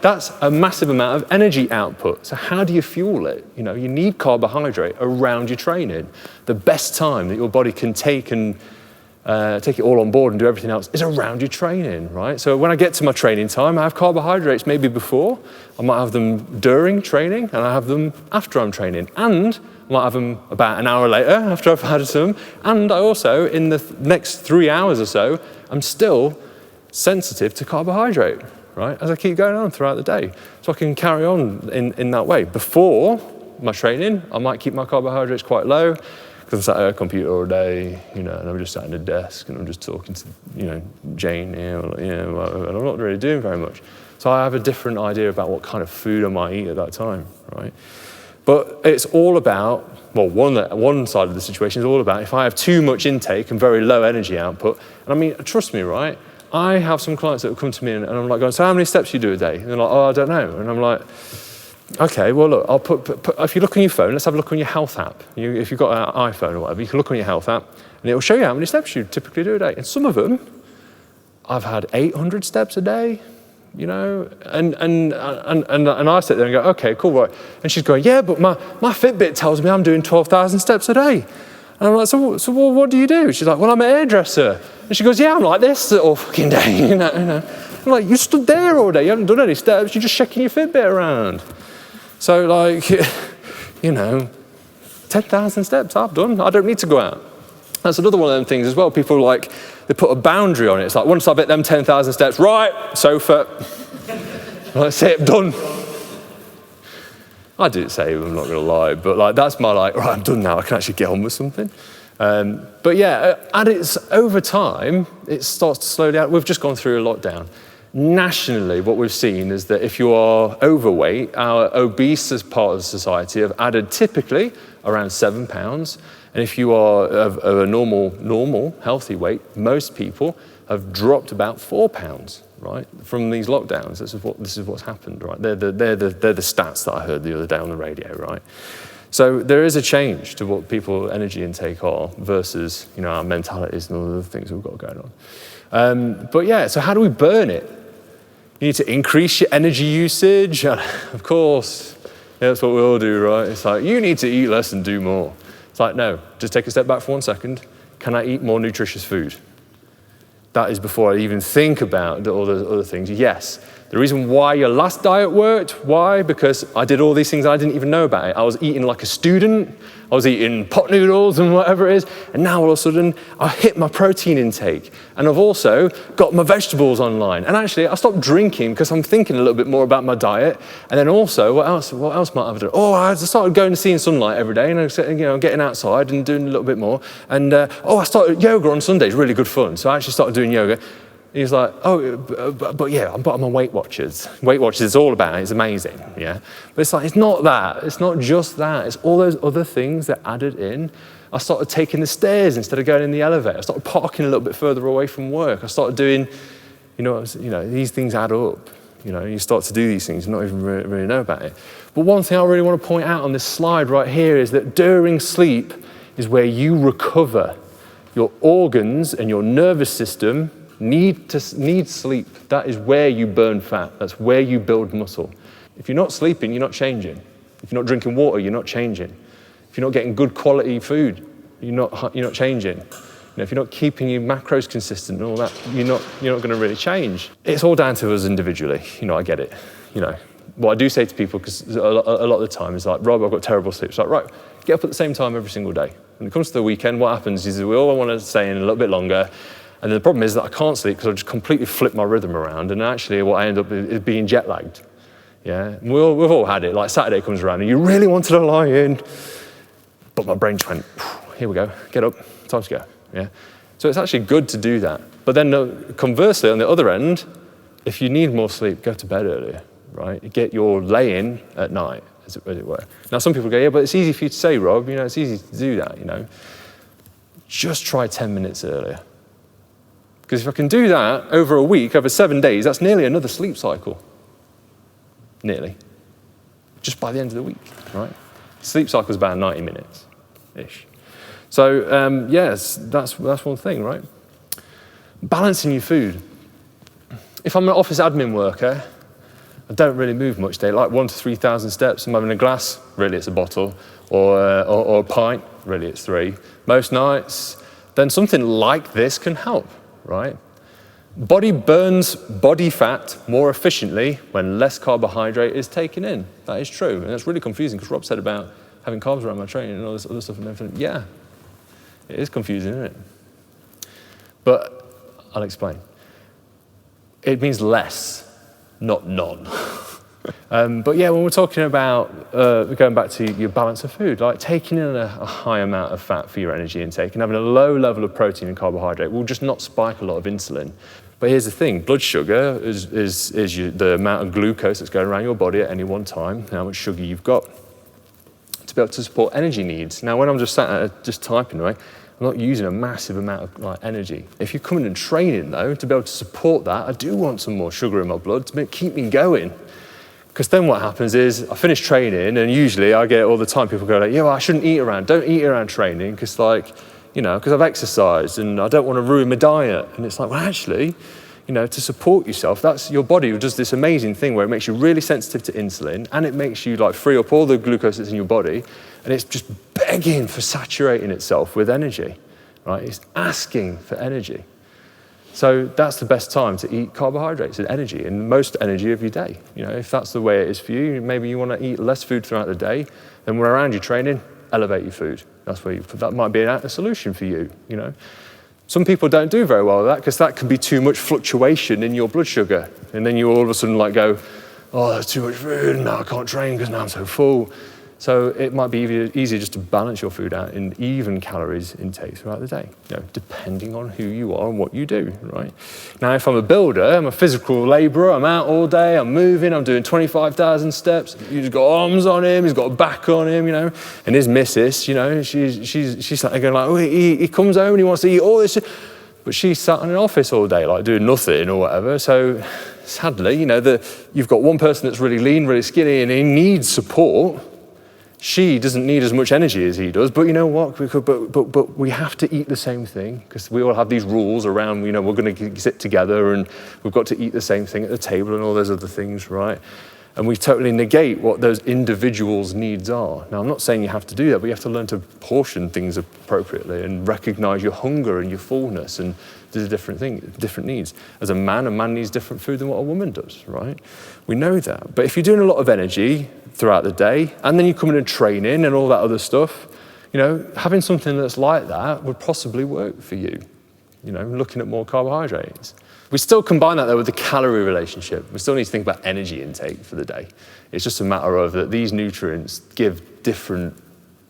that's a massive amount of energy output. So how do you fuel it? You need carbohydrate around your training. The best time that your body can take it all on board and do everything else is around your training, right? So when I get to my training time, I have carbohydrates maybe before. I might have them during training, and I have them after I'm training. And I might have them about an hour later after I've had some. And I also, in the next 3 hours or so, I'm still sensitive to carbohydrate. Right, as I keep going on throughout the day. So I can carry on in that way. Before my training, I might keep my carbohydrates quite low because I'm sat at a computer all day, and I'm just sat at a desk and I'm just talking to, Jane here, and I'm not really doing very much. So I have a different idea about what kind of food I might eat at that time, right? But it's all about, one side of the situation is all about if I have too much intake and very low energy output, and I mean, trust me, right? I have some clients that will come to me and I'm like going, so how many steps do you do a day? And they're like, I don't know. And I'm like, okay, well look, I'll put if you look on your phone, let's have a look on your health app. If you've got an iPhone or whatever, you can look on your health app and it will show you how many steps you typically do a day. And some of them, I've had 800 steps a day, and I sit there and go, okay, cool, right. And she's going, yeah, but my Fitbit tells me I'm doing 12,000 steps a day. And I'm like, so what do you do? She's like, well, I'm a hairdresser. And she goes, yeah, I'm like this all fucking day, I'm like, you stood there all day, you haven't done any steps, you're just shaking your Fitbit around. So like, 10,000 steps I've done, I don't need to go out. That's another one of them things as well. People like, they put a boundary on it. It's like, once I've hit them 10,000 steps, right, sofa, that's it, done. I did say, I'm not gonna lie, but like, that's my right, I'm done now, I can actually get on with something. But yeah, and it's over time, it starts to slow down. We've just gone through a lockdown. Nationally, what we've seen is that if you are overweight, our obese as part of society have added typically around 7 pounds. And if you are of a normal, healthy weight, most people have dropped about 4 pounds, right, from these lockdowns. This is what's happened, right? They're the stats that I heard the other day on the radio, right? So there is a change to what people's energy intake are versus, our mentalities and all the other things we've got going on. But yeah, so how do we burn it? You need to increase your energy usage. Of course, that's what we all do, right? It's like, you need to eat less and do more. It's like, no, just take a step back for 1 second. Can I eat more nutritious food? That is before I even think about all the other things. Yes, the reason why your last diet worked, why? Because I did all these things I didn't even know about it. I was eating like a student. I was eating pot noodles and whatever it is. And now all of a sudden, I hit my protein intake. And I've also got my vegetables online. And actually, I stopped drinking because I'm thinking a little bit more about my diet. And then also, what else might I have done? I started going and seeing sunlight every day and getting outside and doing a little bit more. And I started yoga on Sundays, really good fun. So I actually started doing yoga. He's like, but yeah, I'm on Weight Watchers. Weight Watchers is all about it. It's amazing, yeah. But it's like, it's not that. It's not just that. It's all those other things that added in. I started taking the stairs instead of going in the elevator. I started parking a little bit further away from work. I started doing, these things add up. You start to do these things, you not even really know about it. But one thing I really want to point out on this slide right here is that during sleep is where you recover. Your organs and your nervous system need sleep. That is where you burn fat. That's where you build muscle. If you're not sleeping, you're not changing. If you're not drinking water, you're not changing. If you're not getting good quality food, you're not changing. If you're not keeping your macros consistent and all that, you're not going to really change. It's all down to us individually. I get it. What I do say to people, because a lot of the time is like, Rob, I've got terrible sleep. It's like, right, get up at the same time every single day. When it comes to the weekend, what happens is we all want to stay in a little bit longer. And the problem is that I can't sleep because I just completely flip my rhythm around, and actually what I end up is being jet lagged. Yeah, we've all had it. Like Saturday comes around and you really wanted to lie in, but my brain just went, here we go, get up, time to go. Yeah, so it's actually good to do that. But then conversely, on the other end, if you need more sleep, go to bed earlier, right? Get your lay-in at night, as it were. Now, some people go, yeah, but it's easy for you to say, Rob, it's easy to do that, Just try 10 minutes earlier. Because if I can do that over a week, over 7 days, that's nearly another sleep cycle. Nearly. Just by the end of the week, right? Sleep cycle is about 90 minutes-ish. So, yes, that's one thing, right? Balancing your food. If I'm an office admin worker, I don't really move much today, like 1,000 to 3,000 steps. I'm having a glass, really it's a bottle, or a pint, really it's 3. Most nights, then something like this can help, right? Body burns body fat more efficiently when less carbohydrate is taken in. That is true, and that's really confusing because Rob said about having carbs around my training and all this other stuff and everything. Yeah, it is confusing, isn't it? But I'll explain. It means less, not none. But yeah, when we're talking about going back to your balance of food, like taking in a high amount of fat for your energy intake and having a low level of protein and carbohydrate will just not spike a lot of insulin. But here's the thing, blood sugar is the amount of glucose that's going around your body at any one time, how much sugar you've got to be able to support energy needs. Now, when I'm just sat at just typing away, I'm not using a massive amount of energy. If you're coming and training though, to be able to support that, I do want some more sugar in my blood to keep me going. Because then what happens is I finish training and usually I get all the time people go like, yeah, well, I shouldn't eat around, don't eat around training because because I've exercised and I don't want to ruin my diet. And it's like, well, actually, to support yourself, that's your body does this amazing thing where it makes you really sensitive to insulin and it makes you free up all the glucose that's in your body and it's just begging for saturating itself with energy, right? It's asking for energy. So that's the best time to eat carbohydrates and energy and most energy of your day. If that's the way it is for you, maybe you want to eat less food throughout the day, then when around your training, elevate your food. That's where that might be a solution for you, Some people don't do very well with that because that can be too much fluctuation in your blood sugar. And then you all of a sudden go, oh, there's too much food, now I can't train because now I'm so full. So it might be easier just to balance your food out in even calories intake throughout the day, depending on who you are and what you do, right? Now, if I'm a builder, I'm a physical labourer, I'm out all day, I'm moving, I'm doing 25,000 steps, he's got arms on him, he's got a back on him, and his missus, she's going oh, he comes home and he wants to eat all this shit. But she's sat in an office all day, doing nothing or whatever. So sadly, you've got one person that's really lean, really skinny, and he needs support. She doesn't need as much energy as he does, but you know what? But we have to eat the same thing because we all have these rules around. We're going to sit together and we've got to eat the same thing at the table and all those other things, right? And we totally negate what those individuals' needs are. Now, I'm not saying you have to do that, but you have to learn to portion things appropriately and recognize your hunger and your fullness and the different needs. As a man needs different food than what a woman does, right? We know that. But if you're doing a lot of energy throughout the day, and then you come in and training and all that other stuff, having something that's like that would possibly work for you, looking at more carbohydrates. We still combine that though with the calorie relationship. We still need to think about energy intake for the day. It's just a matter of that these nutrients give different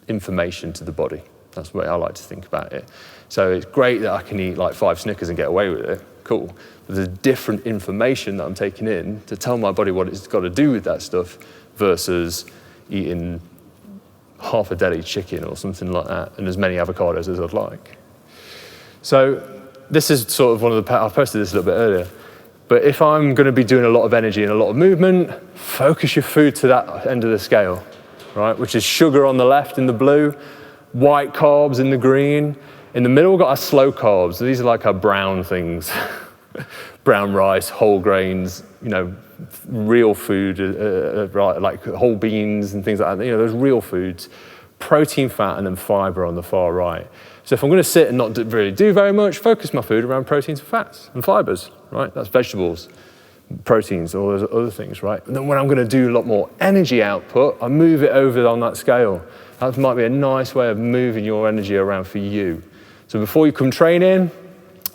information to the body. That's the way I like to think about it. So it's great that I can eat 5 Snickers and get away with it. Cool. But there's different information that I'm taking in to tell my body what it's got to do with that stuff versus eating half a deli chicken or something like that and as many avocados as I'd like. So this is sort of one of I posted this a little bit earlier, but if I'm going to be doing a lot of energy and a lot of movement, focus your food to that end of the scale, right? Which is sugar on the left in the blue, white carbs in the green. In the middle, we've got our slow carbs. These are our brown things, brown rice, whole grains, real food, right, like whole beans and things like that. Those real foods, protein, fat, and then fiber on the far right. So if I'm going to sit and not really do very much, focus my food around proteins and fats and fibers, right? That's vegetables, proteins, all those other things, right? And then when I'm going to do a lot more energy output, I move it over on that scale. That might be a nice way of moving your energy around for you. So before you come training,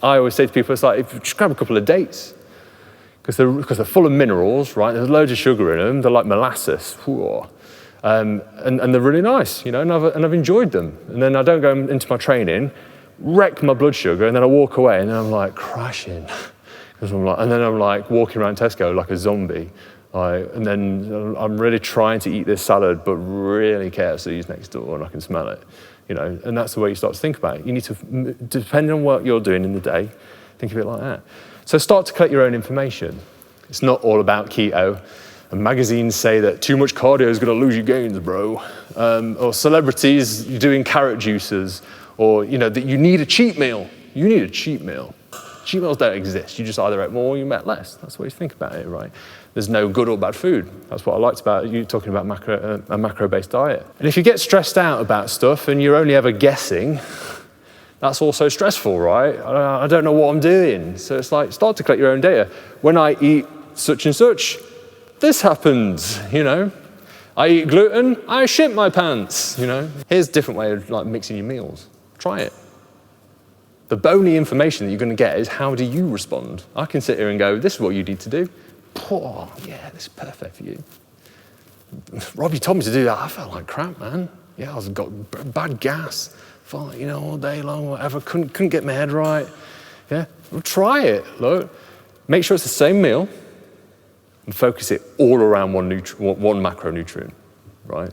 I always say to people, it's like, just grab a couple of dates. Because they're full of minerals, right? There's loads of sugar in them. They're like molasses. And they're really nice, and I've enjoyed them. And then I don't go into my training, wreck my blood sugar, and then I walk away, and then I'm like crashing. And then I'm like walking around Tesco like a zombie. And then I'm really trying to eat this salad, but really KFC's next door, and I can smell it. And that's the way you start to think about it. You need to, depending on what you're doing in the day, think of it like that. So start to collect your own information. It's not all about keto. And magazines say that too much cardio is going to lose your gains, bro. Or celebrities doing carrot juices, or that you need a cheat meal. You need a cheat meal. Cheat meals don't exist. You just either ate more or you ate less. That's the way you think about it, right? There's no good or bad food. That's what I liked about you talking about a macro-based diet. And if you get stressed out about stuff and you're only ever guessing, that's also stressful, right? I don't know what I'm doing. So it's like, start to collect your own data. When I eat such and such, this happens, I eat gluten, I shit my pants, Here's a different way of like mixing your meals. Try it. The bony information that you're going to get is how do you respond? I can sit here and go, this is what you need to do. Oh, yeah, this is perfect for you. Robbie told me to do that. I felt like crap, man. Yeah, I got bad gas. Felt like, all day long, whatever. Couldn't get my head right. Yeah, well, try it. Look, make sure it's the same meal and focus it all around one macronutrient, right?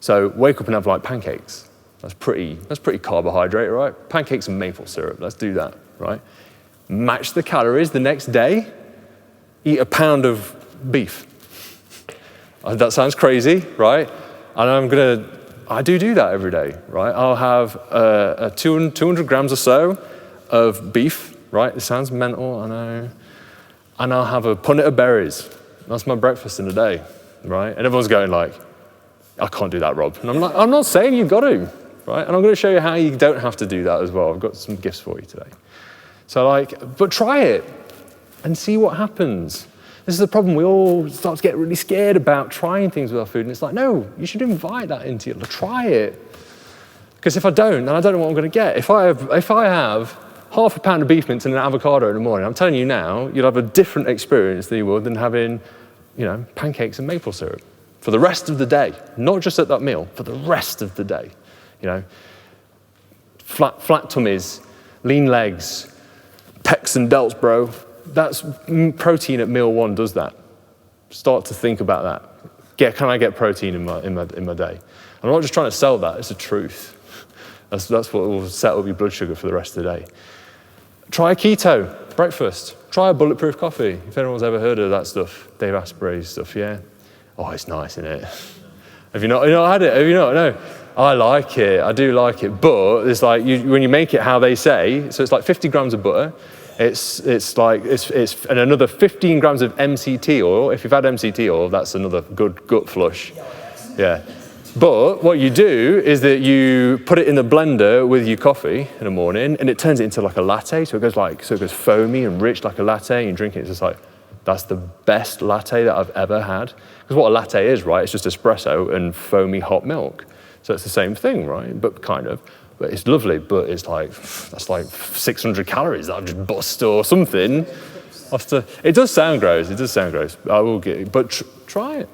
So wake up and have like pancakes. That's pretty carbohydrate, right? Pancakes and maple syrup, let's do that, right? Match the calories the next day, eat a pound of beef. That sounds crazy, right? And I do that every day, right? I'll have 200 grams or so of beef, right? It sounds mental, I know. And I'll have a punnet of berries. That's my breakfast in the day, right? And everyone's going like, I can't do that, Rob. And I'm like, I'm not saying you've got to. Right? And I'm going to show you how you don't have to do that as well. I've got some gifts for you today. So but try it and see what happens. This is the problem. We all start to get really scared about trying things with our food. And it's like, no, you should invite that into you. Try it. Because if I don't, then I don't know what I'm going to get. If I have half a pound of beef mince and an avocado in the morning, I'm telling you now, you'll have a different experience than you would than having, pancakes and maple syrup for the rest of the day. Not just at that meal, for the rest of the day. Flat tummies, lean legs, pecs and delts, bro. That's protein at meal one does that. Start to think about that. Can I get protein in my day? I'm not just trying to sell that, it's the truth. That's what will set up your blood sugar for the rest of the day. Try a keto breakfast. Try a bulletproof coffee. If anyone's ever heard of that stuff, Dave Asprey's stuff, yeah? Oh, it's nice, isn't it? Have you not had it? Have you not? No. I like it. I do like it. But it's like when you make it how they say, so it's like 50 grams of butter. It's and another 15 grams of MCT oil. If you've had MCT oil, that's another good gut flush. Yeah. But what you do is that you put it in the blender with your coffee in the morning, and it turns it into like a latte. So it goes foamy and rich like a latte. And you drink it. It's just like, that's the best latte that I've ever had. Because what a latte is, right? It's just espresso and foamy hot milk. So it's the same thing, right? But it's lovely, but it's like, that's like 600 calories that I've just bust or something. It does sound gross, I will get it, but try it.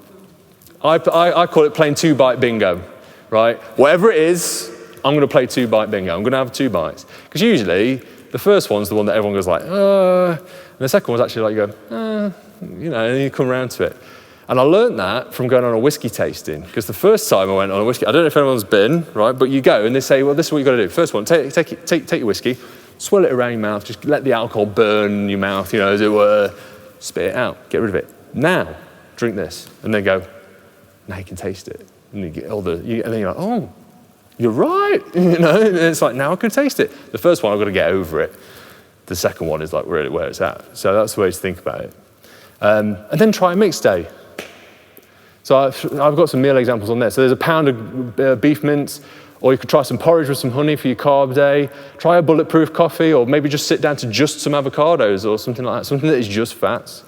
I call it playing 2-bite bingo, right? Whatever it is, I'm gonna play 2-bite bingo. I'm gonna have 2 bites. Because usually, the first one's the one that everyone goes like, and the second one's actually like, you go, and you come around to it. And I learned that from going on a whiskey tasting, because the first time I went on a whiskey, I don't know if anyone's been, right? But you go and they say, well, this is what you got to do. First one, take your whiskey, swirl it around your mouth, just let the alcohol burn your mouth, as it were, spit it out, get rid of it. Now, drink this, and then go. Now you can taste it, and you get and then you're like, oh, you're right, and it's like now I can taste it. The first one I've got to get over it. The second one is like really where it's at. So that's the way to think about it. And then try a mixed day. So I've got some meal examples on there. So there's a pound of beef mince, or you could try some porridge with some honey for your carb day. Try a bulletproof coffee, or maybe just sit down to just some avocados or something like that, something that is just fats.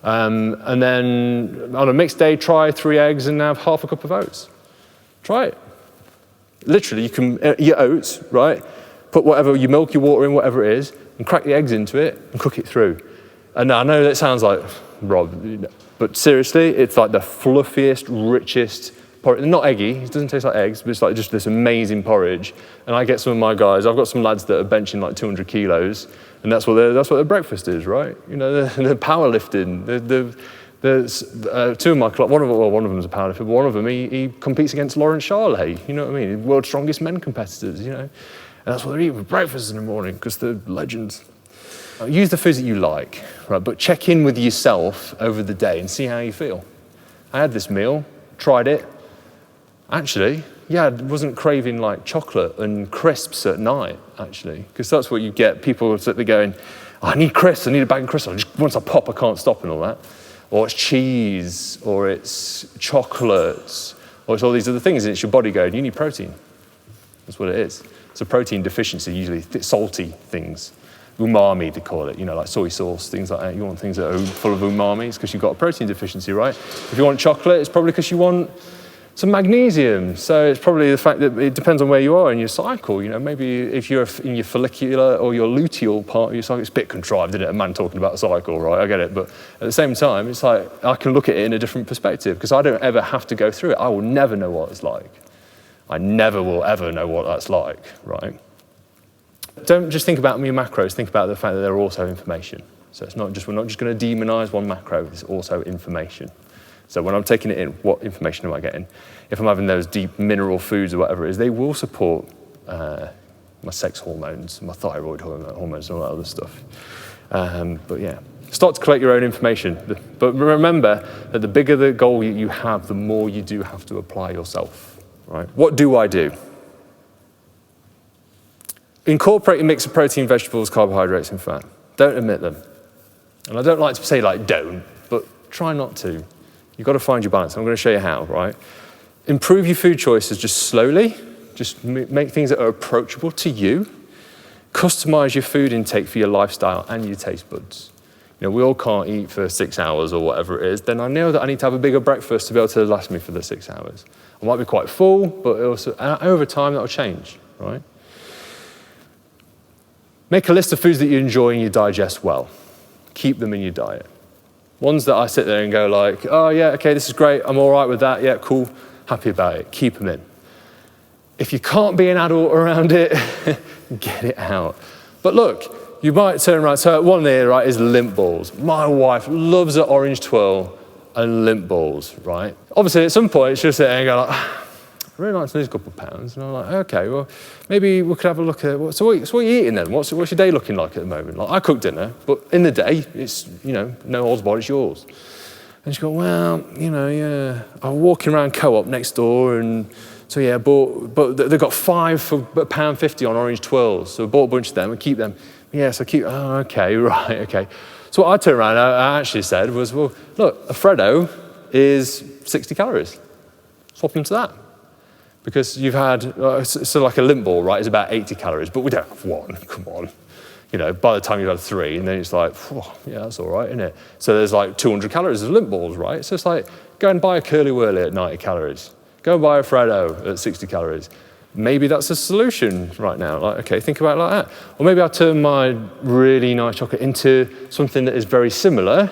And then on a mixed day, try 3 eggs and have half a cup of oats. Try it. Literally, you can eat oats, right? Put whatever, your milk, your water in, whatever it is, and crack the eggs into it and cook it through. And I know that sounds like, Rob, but seriously, it's like the fluffiest, richest porridge. Not eggy, it doesn't taste like eggs, but it's like just this amazing porridge. And I get some of my guys, I've got some lads that are benching like 200 kilos, and that's what their breakfast is, right? You know, they're powerlifting. Two of my club, one of them's a powerlifter, but one of them, he competes against Lawrence Charley, you know what I mean? World's strongest men competitors, you know? And that's what they're eating for breakfast in the morning, because they're legends. Use the foods that you like, right? But check in with yourself over the day and see how you feel. I had this meal, tried it. Actually, yeah, I wasn't craving like chocolate and crisps at night, actually, because that's what you get. People sit there going, oh, I need crisps, I need a bag of crisps. Once I pop, I can't stop and all that. Or it's cheese, or it's chocolates, or it's all these other things, and it's your body going, you need protein. That's what it is. It's a protein deficiency, usually salty things. Umami, they call it, you know, like soy sauce, things like that. You want things that are full of umami, it's because you've got a protein deficiency, right? If you want chocolate, it's probably because you want some magnesium. So it's probably the fact that it depends on where you are in your cycle. You know, maybe if you're in your follicular or your luteal part of your cycle, it's a bit contrived, isn't it? A man talking about a cycle, right? I get it. But at the same time, it's like I can look at it in a different perspective because I don't ever have to go through it. I will never know what it's like. I never will ever know what that's like, right? Don't just think about your macros, think about the fact that they're also information. So it's not just, we're not just going to demonize one macro, it's also information. So when I'm taking it in, what information am I getting? If I'm having those deep mineral foods or whatever it is, they will support my sex hormones, my thyroid hormones and all that other stuff. But yeah, start to collect your own information. But remember that the bigger the goal you have, the more you do have to apply yourself, right? What do I do? Incorporate a mix of protein, vegetables, carbohydrates, and fat. Don't omit them. And I don't like to say like don't, but try not to. You've got to find your balance. I'm going to show you how, right? Improve your food choices just slowly. Just make things that are approachable to you. Customize your food intake for your lifestyle and your taste buds. You know, we all can't eat for 6 hours or whatever it is. Then I know that I need to have a bigger breakfast to be able to last me for the 6 hours. I might be quite full, but also over time that'll change, right? Make a list of foods that you enjoy and you digest well. Keep them in your diet. Ones that I sit there and go like, oh yeah, okay, this is great, I'm all right with that, yeah, cool, happy about it, keep them in. If you can't be an adult around it, get it out. But look, you might turn around, so one there, right, is limp balls. My wife loves an orange twirl and limp balls, right? Obviously at some point she'll sit there and go like, I really like to lose a couple of pounds. And I'm like, okay, well, maybe we could have a look at, so what are you eating then? What's your day looking like at the moment? Like, I cook dinner, but in the day, it's, you know, no holds barred, it's yours. And she goes, well, you know, yeah, I'm walking around Co-op next door, and so yeah, but they've got 5 for £1.50 on orange twirls. So I bought a bunch of them and keep them. Yes, I keep, oh, okay, right, okay. So what I turned around, I actually said was, well, look, a Freddo is 60 calories. Swap into that. Because you've had, so like a limp ball, right, is about 80 calories, but we don't have one, come on. You know, by the time you've had 3, and then it's like, yeah, that's all right, isn't it? So there's like 200 calories of limp balls, right? So it's like, go and buy a Curly Whirly at 90 calories. Go and buy a Freddo at 60 calories. Maybe that's a solution right now. Like, okay, think about it like that. Or maybe I'll turn my really nice chocolate into something that is very similar,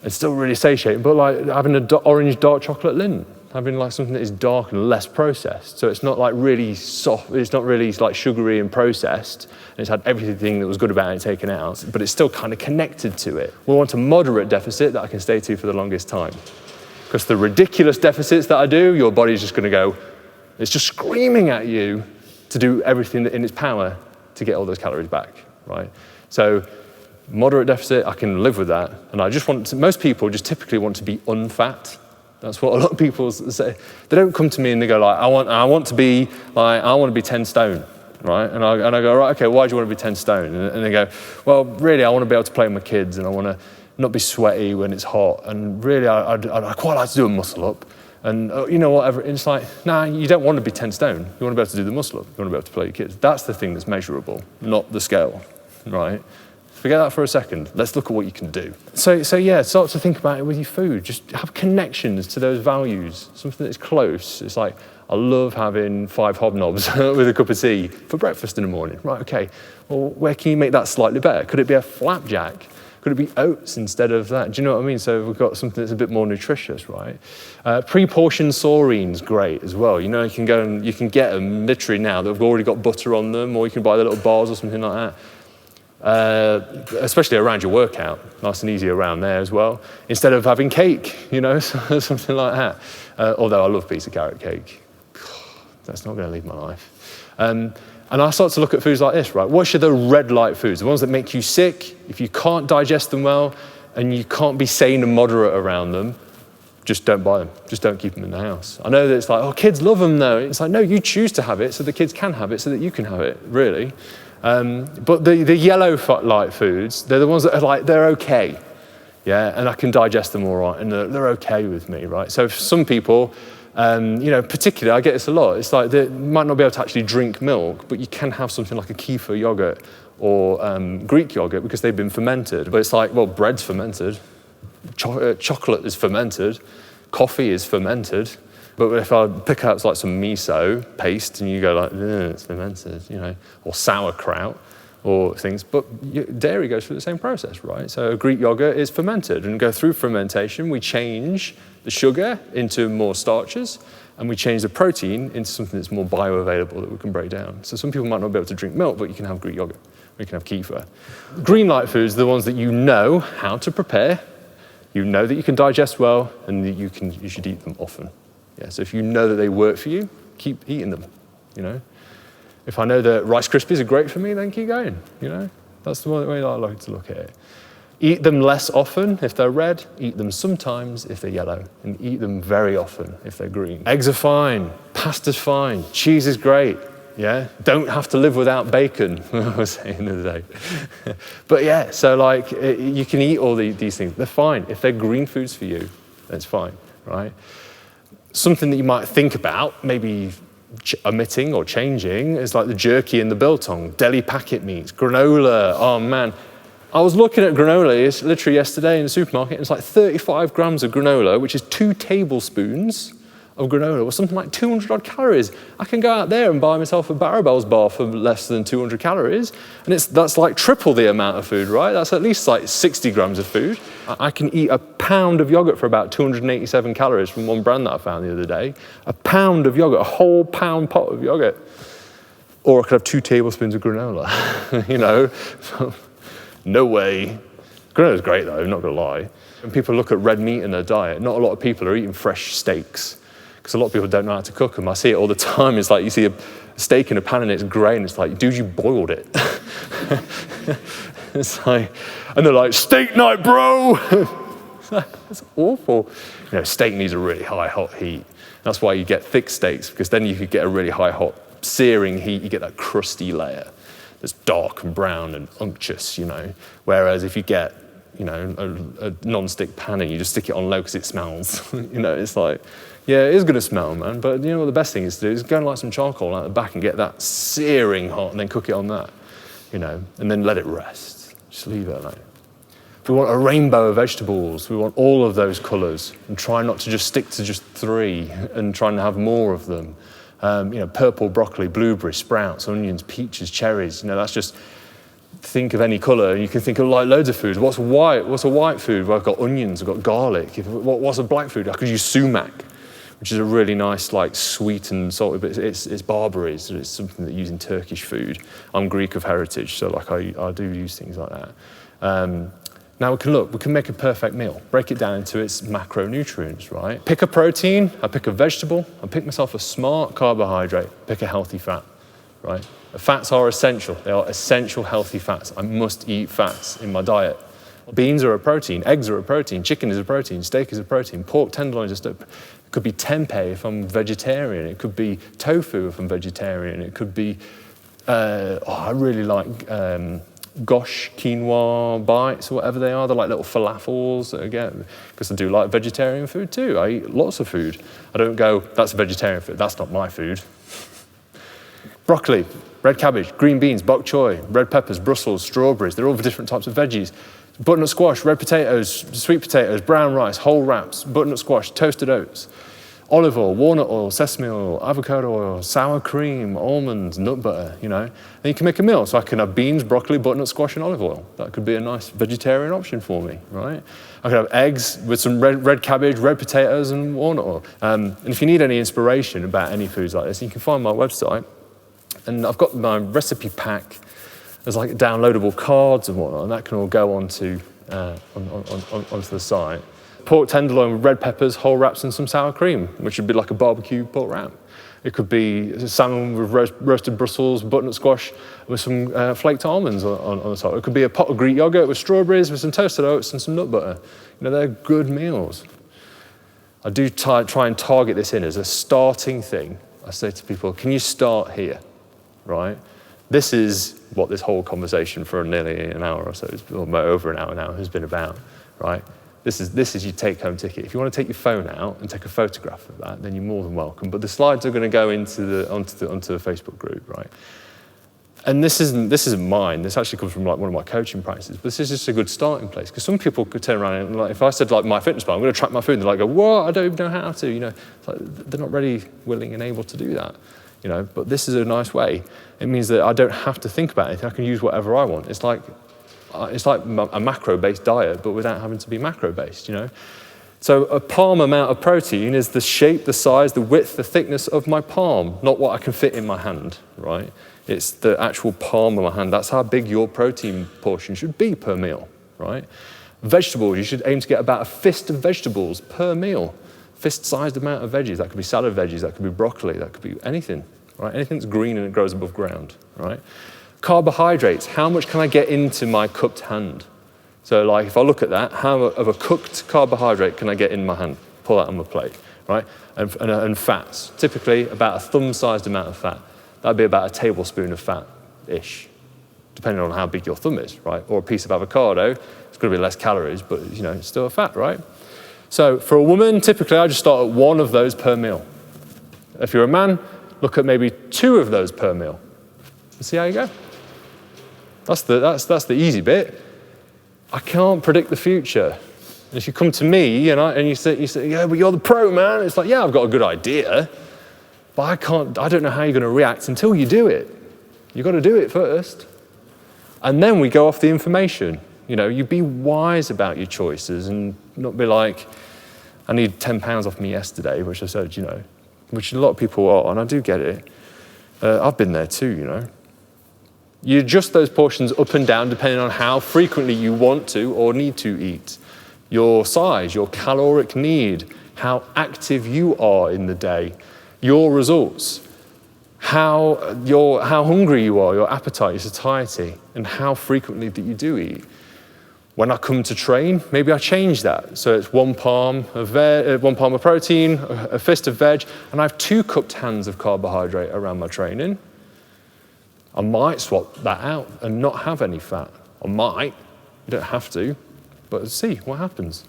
and still really satiating, but like having an orange dark chocolate Lindt. Having like something that is dark and less processed. So it's not like really soft, it's not really like sugary and processed, and it's had everything that was good about it taken out, but it's still kind of connected to it. We want a moderate deficit that I can stay to for the longest time. Because the ridiculous deficits that I do, your body's just gonna go, it's just screaming at you to do everything in its power to get all those calories back, right? So moderate deficit, I can live with that. And I just want to, most people just typically want to be unfat. That's what a lot of people say. They don't come to me and they go like, I want to be 10 stone, right? And I go, right, okay, why do you want to be 10 stone? And they go, well, really, I want to be able to play with my kids, and I want to not be sweaty when it's hot, and really, I'd quite like to do a muscle up, and you know, whatever. And it's like, nah, you don't want to be 10 stone. You want to be able to do the muscle up. You want to be able to play with your kids. That's the thing that's measurable, not the scale, right? Forget that for a second. Let's look at what you can do. So yeah, start to think about it with your food. Just have connections to those values, something that's close. It's like, I love having 5 hobnobs with a cup of tea for breakfast in the morning. Right, okay, well, where can you make that slightly better? Could it be a flapjack? Could it be oats instead of that? Do you know what I mean? So we've got something that's a bit more nutritious, right? Pre-portioned saurine's great as well. You know, you can go and you can get them literally now. They've already got butter on them, or you can buy the little bars or something like that. Especially around your workout, nice and easy around there as well. Instead of having cake, you know, something like that. Although I love piece of carrot cake. That's not going to leave my life. And I start to look at foods like this, right? What should the red light foods, the ones that make you sick, if you can't digest them well, and you can't be sane and moderate around them, just don't buy them. Just don't keep them in the house. I know that it's like, oh, kids love them though. It's like, no, you choose to have it so the kids can have it so that you can have it, really. But the yellow light foods, they're the ones that are like, they're okay. Yeah, and I can digest them all right, and they're okay with me, right? So for some people, you know, particularly, I get this a lot. It's like they might not be able to actually drink milk, but you can have something like a kefir yogurt or Greek yogurt because they've been fermented. But it's like, well, bread's fermented, chocolate is fermented, coffee is fermented. But if I pick out like some miso paste and you go like, it's fermented, you know, or sauerkraut or things, but dairy goes through the same process, right? So Greek yogurt is fermented, and go through fermentation, we change the sugar into more starches, and we change the protein into something that's more bioavailable that we can break down. So some people might not be able to drink milk, but you can have Greek yogurt, or you can have kefir. Green light foods are the ones that you know how to prepare, you know that you can digest well, and that you should eat them often. Yeah, so if you know that they work for you, keep eating them, you know. If I know that Rice Krispies are great for me, then keep going, you know. That's the way I like to look at it. Eat them less often if they're red, eat them sometimes if they're yellow, and eat them very often if they're green. Eggs are fine, pasta's fine, cheese is great, yeah? Don't have to live without bacon, I was saying the other day. But yeah, so like, you can eat all these things, they're fine. If they're green foods for you, that's fine, right? Something that you might think about, maybe omitting or changing, is like the jerky and the biltong, deli packet meats, granola, oh man. I was looking at granola literally yesterday in the supermarket, and it's like 35 grams of granola, which is 2 tablespoons of granola, or something like 200 odd calories. I can go out there and buy myself a Barabel's bar for less than 200 calories, and that's like triple the amount of food, right? That's at least like 60 grams of food. I can eat a pound of yogurt for about 287 calories from one brand that I found the other day. A pound of yogurt, a whole pound pot of yogurt. Or I could have 2 tablespoons of granola, you know? No way. Granola's great though, not gonna lie. When people look at red meat in their diet, not a lot of people are eating fresh steaks, because a lot of people don't know how to cook them. I see it all the time. It's like you see a steak in a pan and it's grey, and it's like, dude, you boiled it. It's like, and they're like, steak night, bro. It's awful. You know, steak needs a really high hot heat. That's why you get thick steaks, because then you could get a really high hot searing heat. You get that crusty layer that's dark and brown and unctuous, you know. Whereas if you get, you know, a non-stick pan and you just stick it on low because it smells, you know, it's like, yeah, it is going to smell, man. But you know what the best thing is to do is go and light some charcoal out the back and get that searing hot, and then cook it on that, you know, and then let it rest. Just leave it alone. If we want a rainbow of vegetables, we want all of those colours, and try not to just stick to just 3 and try and have more of them. You know, purple broccoli, blueberries, sprouts, onions, peaches, cherries. You know, that's just, think of any colour, and you can think of like loads of foods. What's white? What's a white food? Well, I've got onions, I've got garlic. What's a black food? I could use sumac, which is a really nice, like, sweet and salty, but it's barberries. It's something that you use in Turkish food. I'm Greek of heritage, so like I do use things like that. Now we can make a perfect meal. Break it down into its macronutrients, right? Pick a protein, I pick a vegetable, I pick myself a smart carbohydrate, pick a healthy fat, right? Fats are essential. They are essential healthy fats. I must eat fats in my diet. Beans are a protein, eggs are a protein, chicken is a protein, steak is a protein, pork tenderloins are it could be tempeh if I'm vegetarian, it could be tofu if I'm vegetarian, it could be, I really like gosh quinoa bites or whatever they are. They're like little falafels, again, because I do like vegetarian food too. I eat lots of food. I don't go, that's a vegetarian food, that's not my food. Broccoli, red cabbage, green beans, bok choy, red peppers, Brussels, strawberries, they're all the different types of veggies. Butternut squash, red potatoes, sweet potatoes, brown rice, whole wraps, butternut squash, toasted oats. olive oil, walnut oil, sesame oil, avocado oil, sour cream, almonds, nut butter, you know. And you can make a meal. So I can have beans, broccoli, butternut squash, and olive oil. That could be a nice vegetarian option for me, right? I could have eggs with some red cabbage, red potatoes, and walnut oil. And if you need any inspiration about any foods like this, you can find my website. And I've got my recipe pack. There's like downloadable cards and whatnot, and that can all go onto the site. Pork tenderloin with red peppers, whole wraps, and some sour cream, which would be like a barbecue pork wrap. It could be salmon with roasted Brussels, butternut squash, with some flaked almonds on the top. It could be a pot of Greek yogurt with strawberries, with some toasted oats and some nut butter. You know, they're good meals. I do try and target this in as a starting thing. I say to people, can you start here, right? This is what this whole conversation for nearly an hour or so, or over an hour now, has been about, right? This is your take-home ticket. If you want to take your phone out and take a photograph of that, then you're more than welcome. But the slides are going to go onto the Facebook group, right? And this isn't mine. This actually comes from like one of my coaching practices. But this is just a good starting place, because some people could turn around and, like, if I said like my fitness plan, I'm going to track my food, they're like, what? I don't even know how to. You know, it's like they're not really willing and able to do that. You know, but this is a nice way. It means that I don't have to think about anything. I can use whatever I want. It's like a macro-based diet, but without having to be macro-based, you know? So a palm amount of protein is the shape, the size, the width, the thickness of my palm, not what I can fit in my hand, right? It's the actual palm of my hand. That's how big your protein portion should be per meal, right? Vegetables, you should aim to get about a fist of vegetables per meal. Fist-sized amount of veggies. That could be salad veggies, that could be broccoli, that could be anything, right? Anything that's green and it grows above ground, right? Carbohydrates, how much can I get into my cupped hand? So like if I look at that, how of a cooked carbohydrate can I get in my hand? Pull that on my plate, right? And fats, typically about a thumb-sized amount of fat. That'd be about a tablespoon of fat-ish, depending on how big your thumb is, right? Or a piece of avocado, it's gonna be less calories, but you know, it's still a fat, right? So for a woman, typically I just start at one of those per meal. If you're a man, look at maybe 2 of those per meal. And see how you go. That's the easy bit. I can't predict the future. And if you come to me and you say, yeah, but you're the pro, man. It's like, yeah, I've got a good idea, but I don't know how you're going to react until you do it. You've got to do it first. And then we go off the information. You know, you be wise about your choices and not be like, I need 10 pounds off me yesterday, which I said, you know, which a lot of people are, and I do get it. I've been there too, you know. You adjust those portions up and down depending on how frequently you want to or need to eat. Your size, your caloric need, how active you are in the day, your results, how hungry you are, your appetite, your satiety, and how frequently that you do eat. When I come to train, maybe I change that. So it's one palm of protein, a fist of veg, and I have 2 cupped hands of carbohydrate around my training. I might swap that out and not have any fat. I might, you don't have to, but see what happens.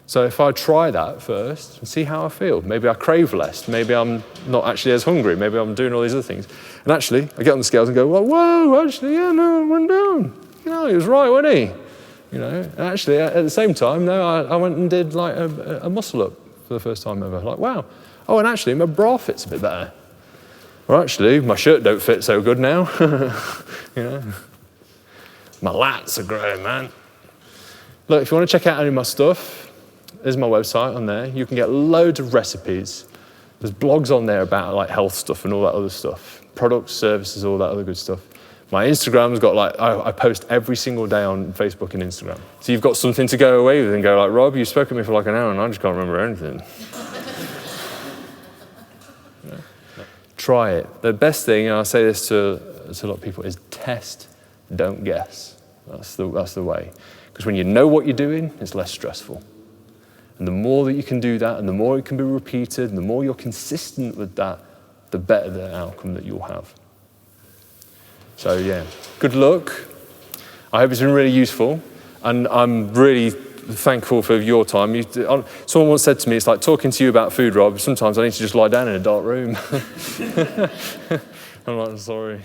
So if I try that first and see how I feel, maybe I crave less, maybe I'm not actually as hungry, maybe I'm doing all these other things. And actually, I get on the scales and go, well, whoa, actually, yeah, no, I went down. You know, he was right, wasn't he? You know, and actually, at the same time, no, I went and did like a muscle up for the first time ever. Like, wow. Oh, and actually, my bra fits a bit better. Or actually, my shirt don't fit so good now. You know, my lats are growing, man. Look, if you want to check out any of my stuff, there's my website on there. You can get loads of recipes. There's blogs on there about like health stuff and all that other stuff. Products, services, all that other good stuff. My Instagram's got like, I post every single day on Facebook and Instagram. So you've got something to go away with and go like, Rob, you spoke at me for like an hour and I just can't remember anything. Try it. The best thing, and I say this to a lot of people, is test, don't guess. That's the way. Because when you know what you're doing, it's less stressful. And the more that you can do that, and the more it can be repeated, and the more you're consistent with that, the better the outcome that you'll have. So yeah, good luck. I hope it's been really useful, and I'm really thankful for your time. Someone once said to me, it's like talking to you about food, Rob. Sometimes I need to just lie down in a dark room. I'm like, sorry.